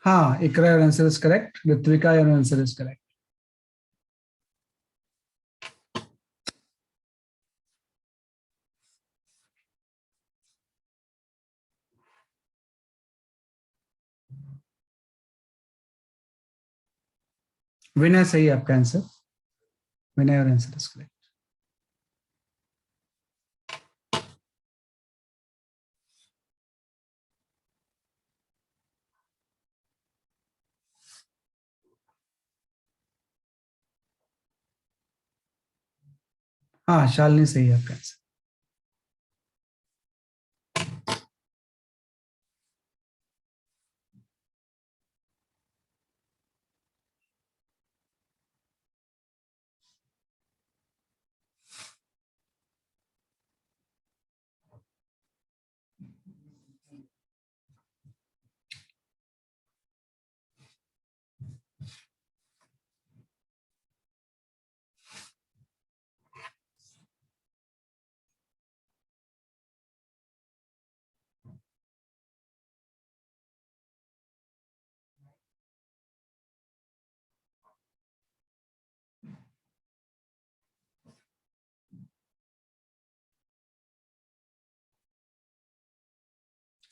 हाँ Iqra your answer is correct, Ritvika your answer is correct. Vinay सही है आपका answer, Vinay your answer is correct. हाँ शालिनी सही है आपका आंसर।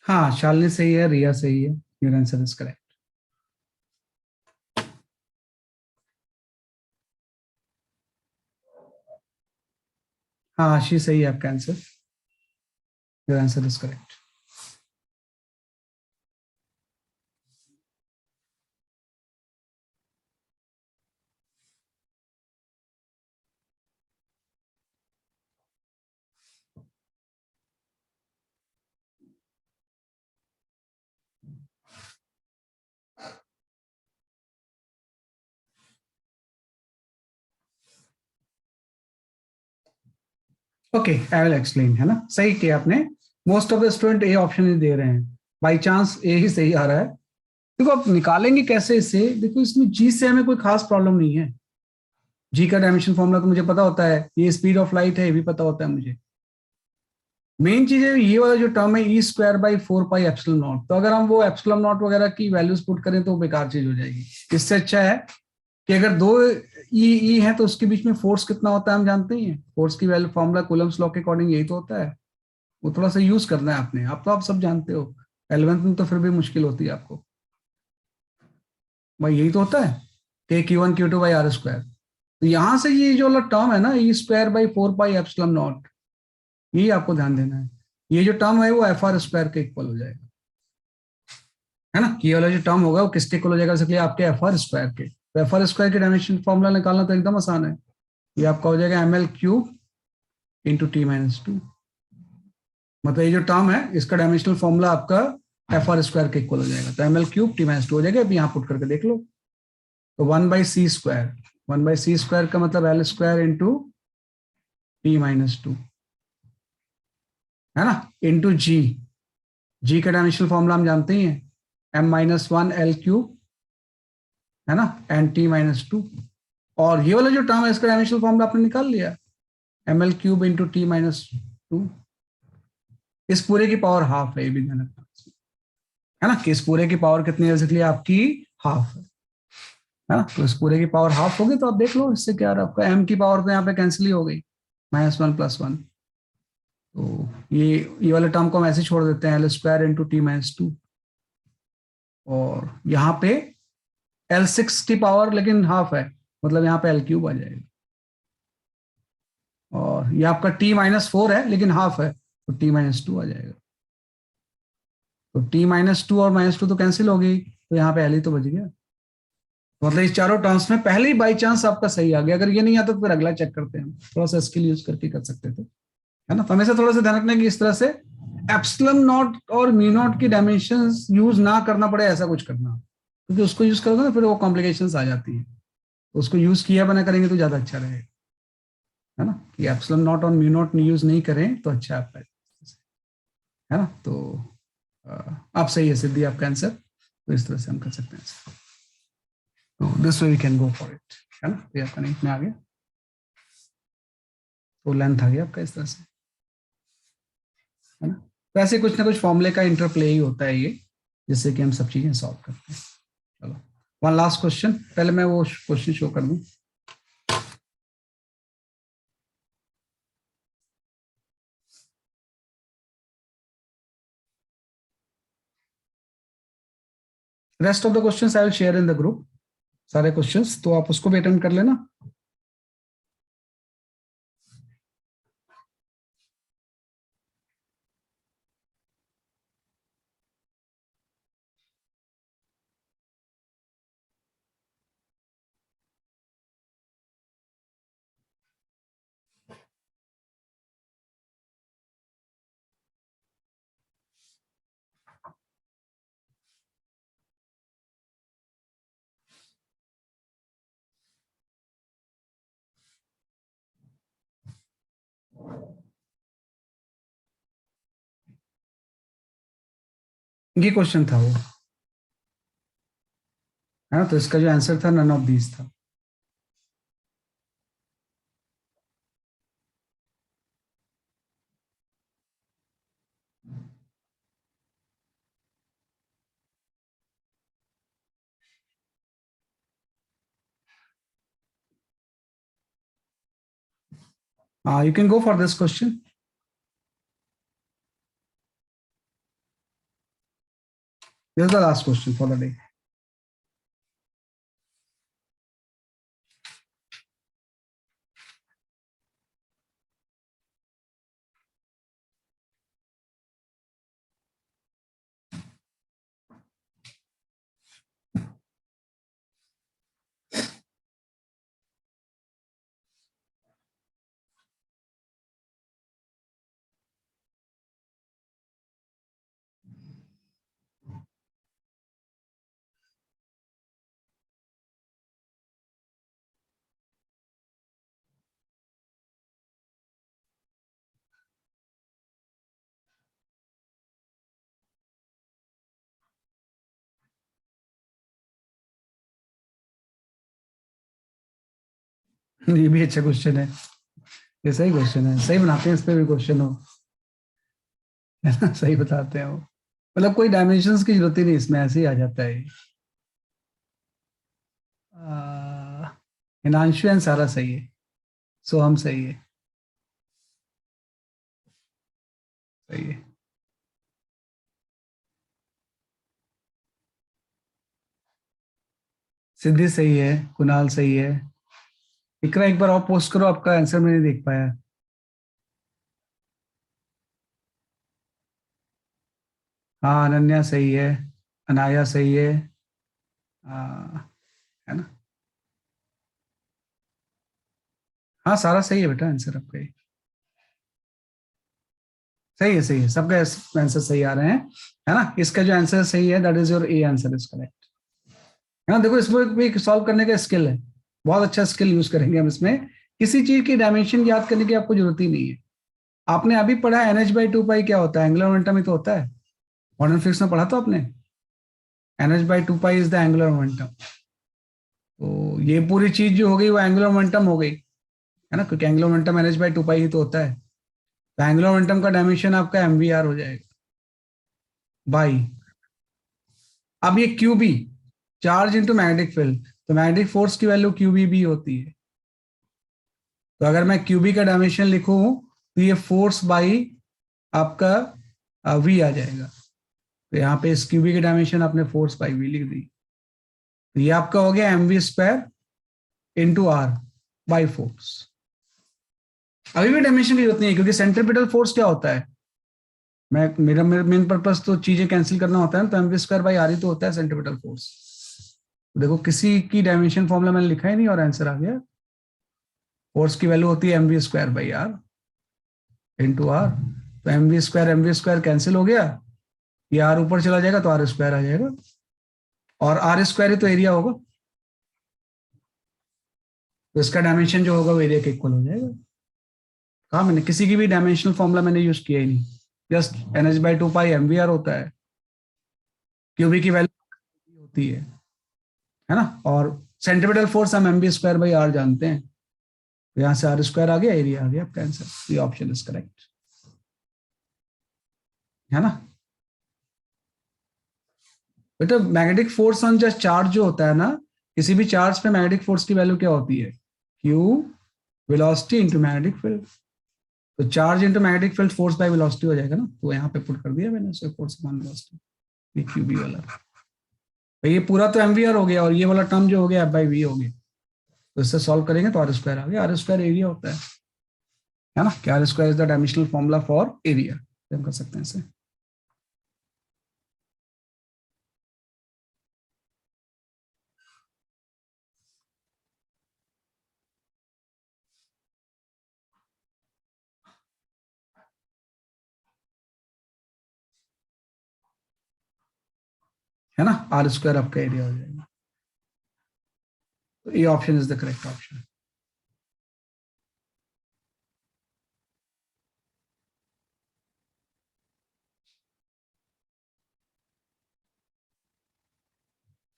हाँ शालिनी सही है, रिया सही है, योर आंसर इज करेक्ट। हाँ आशीष सही है आपका answer, your answer is correct. Okay I will explain, है ना, सही किया आपने। Most of the student A option ही दे रहे हैं, बाई चांस ए ही सही आ रहा है। देखो आप निकालेंगे कैसे इसे, देखो इसमें जी से हमें कोई खास प्रॉब्लम नहीं है। जी का डायमेंशन फॉर्मूला तो मुझे पता होता है, ये स्पीड ऑफ लाइट है ये भी पता होता है मुझे। मेन चीज है ये वाला जो टर्म है E square by 4 pi epsilon not, तो अगर हम वो एप्सिलॉन नॉट वगैरह की वैल्यूज पुट करें तो बेकार चीज हो जाएगी। इससे अच्छा है कि अगर दो ई है तो उसके बीच में फोर्स कितना होता है हम जानते ही हैं, फोर्स की वैल्यू फॉर्मूला कूलम्स लॉ के अकॉर्डिंग यही तो होता है। वो थोड़ा सा यूज करना है आपने, आप तो आप सब जानते हो, 11th में तो फिर भी मुश्किल होती है आपको। भाई यही तो होता है के Q1 Q2 by are square. तो यहां से ये जो वाला टर्म है ना E square by 4 pi epsilon not, यही आपको ध्यान देना है। ये जो टर्म है वो एफ आर स्क्वायर के इक्वल हो जाएगा, है ना। ये वाला जो टर्म होगा वो किसके इक्वल हो जाएगा, इसलिए आपके एफ आर स्क्वायर के। तो एफ आर स्क्वायर के डायमेंशन फॉर्मूला निकालना तो एकदम आसान है, ये आपका हो जाएगा ml³ इंटू t-2। मतलब ये जो टर्म है इसका डायमेंशनल फॉर्मूला आपका एफ आर स्क्वायर के इक्वल हो जाएगा, तो ml³ t-2 हो जाएगा। अभी यहाँ पुट करके देख लो, तो 1/c², 1/c² का मतलब l² इंटू t-2, है ना, इंटू जी का डायमेंशनल फॉर्मूला हम जानते ही हैं, m-1 l³, है ना, एंड t-2। और ये वाला जो टर्म है इसका डायमेंशनल फॉर्मूला आपने निकाल लिया, ml³ इंटू t-2। इस पूरे की पावर हाफ है, ये भी ध्यान रखना, है ना, कि इस पूरे की पावर कितनी है, बेसिकली आपकी हाफ है ना। तो इस पूरे की पावर हाफ होगी, तो आप देख लो इससे क्या, आपका m की पावर तो यहाँ पे कैंसिल ही हो गई, -1 + 1। तो ये वाले टर्म को हम ऐसे छोड़ देते हैं, l² इंटू t-2। और यहाँ पे l6 की पावर लेकिन हाफ है, मतलब यहाँ पे l³ आ जाएगा। और ये आपका t-4 है लेकिन हाफ है, तो t-2 आ जाएगा। तो t-2 और -2 तो कैंसिल हो गई, तो यहाँ पे l ही तो बच गया। मतलब इस चारों टर्म्स में पहले ही बाई चांस आपका सही आ गया, अगर ये नहीं आता तो फिर अगला चेक करते हैं, थोड़ा सा स्किल यूज करके कर सकते थे, है ना। तो हमेशा थोड़ा सा ध्यान रखना कि इस तरह से एप्सिलॉन नॉट और म्यू नॉट की डायमेंशंस यूज ना करना पड़े, ऐसा कुछ करना, क्योंकि उसको यूज करोगे ना फिर वो कॉम्प्लिकेशंस आ जाती है। तो उसको यूज किया बना करेंगे तो ज्यादा अच्छा रहेगा, है ना, कि एप्सिलॉन नॉट और म्यू नॉट यूज नहीं करें तो अच्छा आपका, है ना। तो आप सही है सिद्धि, आपका आंसर, तो इस तरह से हम कर सकते हैं। तो this way we can go for it, है ना। ये आपका नीट में आ गया, तो लेंथ आ गया आपका इस तरह से, है ना। तो ऐसे कुछ ना कुछ फॉर्मूले का इंटरप्ले ही होता है ये, जिससे कि हम सब चीजें सॉल्व करते हैं। चलो वन लास्ट क्वेश्चन, पहले मैं वो क्वेश्चन शो कर दूं। Rest of the questions I will share in the group, सारे क्वेश्चंस, तो आप उसको भी अटेंड कर लेना। ये क्वेश्चन था वो, है ना। तो इसका जो आंसर था नन ऑफ दीज था। You can go for this question. This is the last question for the day. ये भी अच्छा क्वेश्चन है, ये सही क्वेश्चन है, सही बनाते हैं इस पे भी क्वेश्चन हो, है ना, सही बताते हैं वो, मतलब कोई डायमेंशंस की जरूरत ही नहीं इसमें, ऐसे ही आ जाता है। हिनांशु एंड सारा सही है, सोहम सही है, सही है। सिद्धि सही है, कुणाल सही है। इकरा एक बार और पोस्ट करो, आपका आंसर मैं नहीं देख पाया। हाँ, अनन्या सही है, अनाया सही है, है ना। हाँ, सारा सही है बेटा, आंसर आपका ये सही है, सही है, सबका आंसर सही आ रहे हैं, है ना। इसका जो आंसर सही है, that is your A answer is correct, है ना। देखो इसमें भी सॉल्व करने का स्किल है, बहुत अच्छा स्किल यूज करेंगे हम इसमें। किसी चीज की डायमेंशन याद करने की आपको जरूरत ही नहीं है। आपने अभी पढ़ा NH/2 पाई क्या होता है, एंगुलर मोमेंटम ही तो होता है। मॉडर्न फिजिक्स में पढ़ा तो आपने, NH/2 pi is the angular momentum. तो ये पूरी चीज जो हो गई वो एंगुलर मोमेंटम हो गई, है ना, क्योंकि एंगुलर मोमेंटम NH/2 पाई ही तो होता है। तो एंगुलर मोमेंटम का डायमेंशन आपका MVR हो जाएगा बाई, अब ये QB, charge into magnetic field, तो मैग्नेटिक फोर्स की वैल्यू QB भी होती है। तो अगर मैं QB का डायमेंशन लिखूं तो ये फोर्स बाई आपका V आ जाएगा। तो यहाँ पे इस QB की डायमेंशन आपने फोर्स बाई V लिख दी, तो ये आपका हो गया MV² into R by force. अभी भी डायमेंशन की जरूरत नहीं है, क्योंकि सेंट्रीपिटल फोर्स क्या होता है, मैं मेरा मेन पर्पस तो चीजें कैंसिल करना होता है ना, तो MV² बाई R ही तो होता है सेंट्रीपिटल फोर्स। देखो किसी की डायमेंशन फॉर्मूला मैंने लिखा ही नहीं और आंसर आ गया। फोर्स की वैल्यू होती है MV² by R into R। तो MV² कैंसिल हो गया, ये R ऊपर चला जाएगा तो R² आ जाएगा, और R² ही तो एरिया होगा, तो इसका डायमेंशन जो होगा वो एरिया के इक्वल हो जाएगा। कहा मैंने, किसी की भी डायमेंशनल फॉर्मूला मैंने यूज किया ही नहीं, जस्ट NH/2 पाई MVR होता है, क्यूबी की वैल्यू होती है ना। और सेंट्रीपिटल फोर्स हम MV² बाई R जानते हैं, तो यहाँ से R² आ गया, एरिया आ गया आपका आंसर। ये ऑप्शन इज करेक्ट, है ना बेटा। Magnetic force on just charge जो होता है ना, किसी भी चार्ज पे मैग्नेटिक फोर्स की वैल्यू क्या होती है, Q velocity into magnetic field. तो charge into magnetic field force by velocity हो जाएगा ना, तो यहाँ पे पुट कर दिया मैंने उसे, फोर्स अपॉन वेलोसिटी, ये QB वाला। तो ये पूरा तो MVR हो गया, और ये वाला टर्म जो हो गया F/V हो गया। तो इससे सॉल्व करेंगे तो R² आ गया, R² एरिया होता है ना, कि R² is the dimensional formula for area, हम कर सकते हैं इसे। है ना, R² आपका एरिया हो जाएगा। तो ये option is the correct option.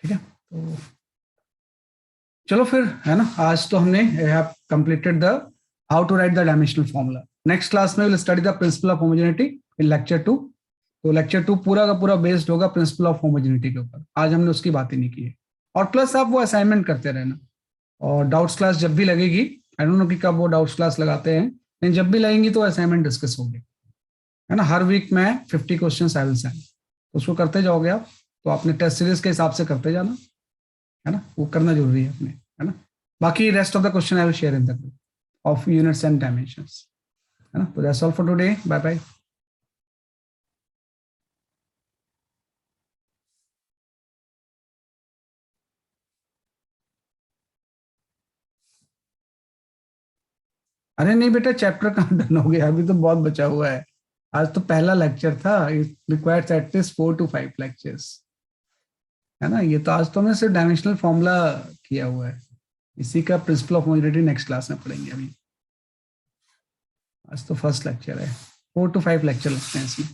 ठीक है, तो चलो फिर, है ना, आज तो हमने have completed the how to write the dimensional formula. Next class में will study the principle of homogeneity in lecture 2। तो लेक्चर 2 पूरा का पूरा बेस्ड होगा प्रिंसिपल ऑफ होमोजेनिटी के ऊपर, आज हमने उसकी बात ही नहीं की है। और प्लस आप वो असाइनमेंट करते रहना, और डाउट्स क्लास जब भी लगेगी, आई डोंट नो कि कब वो डाउट्स क्लास लगाते हैं, लेकिन जब भी लगेंगी तो असाइनमेंट डिस्कस होगी, है ना। हर वीक में 50 क्वेश्चन आई विल सेंड, उसको करते जाओगे आप, तो अपने टेस्ट सीरीज के हिसाब से करते जाना, है ना, वो करना जरूरी है अपने, है ना। बाकी rest of the question I will share in the group of units and dimensions, है ना। तो that's all for today, bye bye. अरे नहीं बेटा, चैप्टर कहाँ डन हो गया, अभी तो बहुत बचा हुआ है। आज तो पहला लेक्चर था, it requires at least 4 to 5 lectures, है ना। ये तो आज तो हमने सिर्फ डायमेंशनल फॉर्मूला किया हुआ है, इसी का principal of homogeneity next class में पढ़ेंगे अभी। आज तो फर्स्ट लेक्चर है, 4 to 5 लेक्चर लगते हैं इसमें।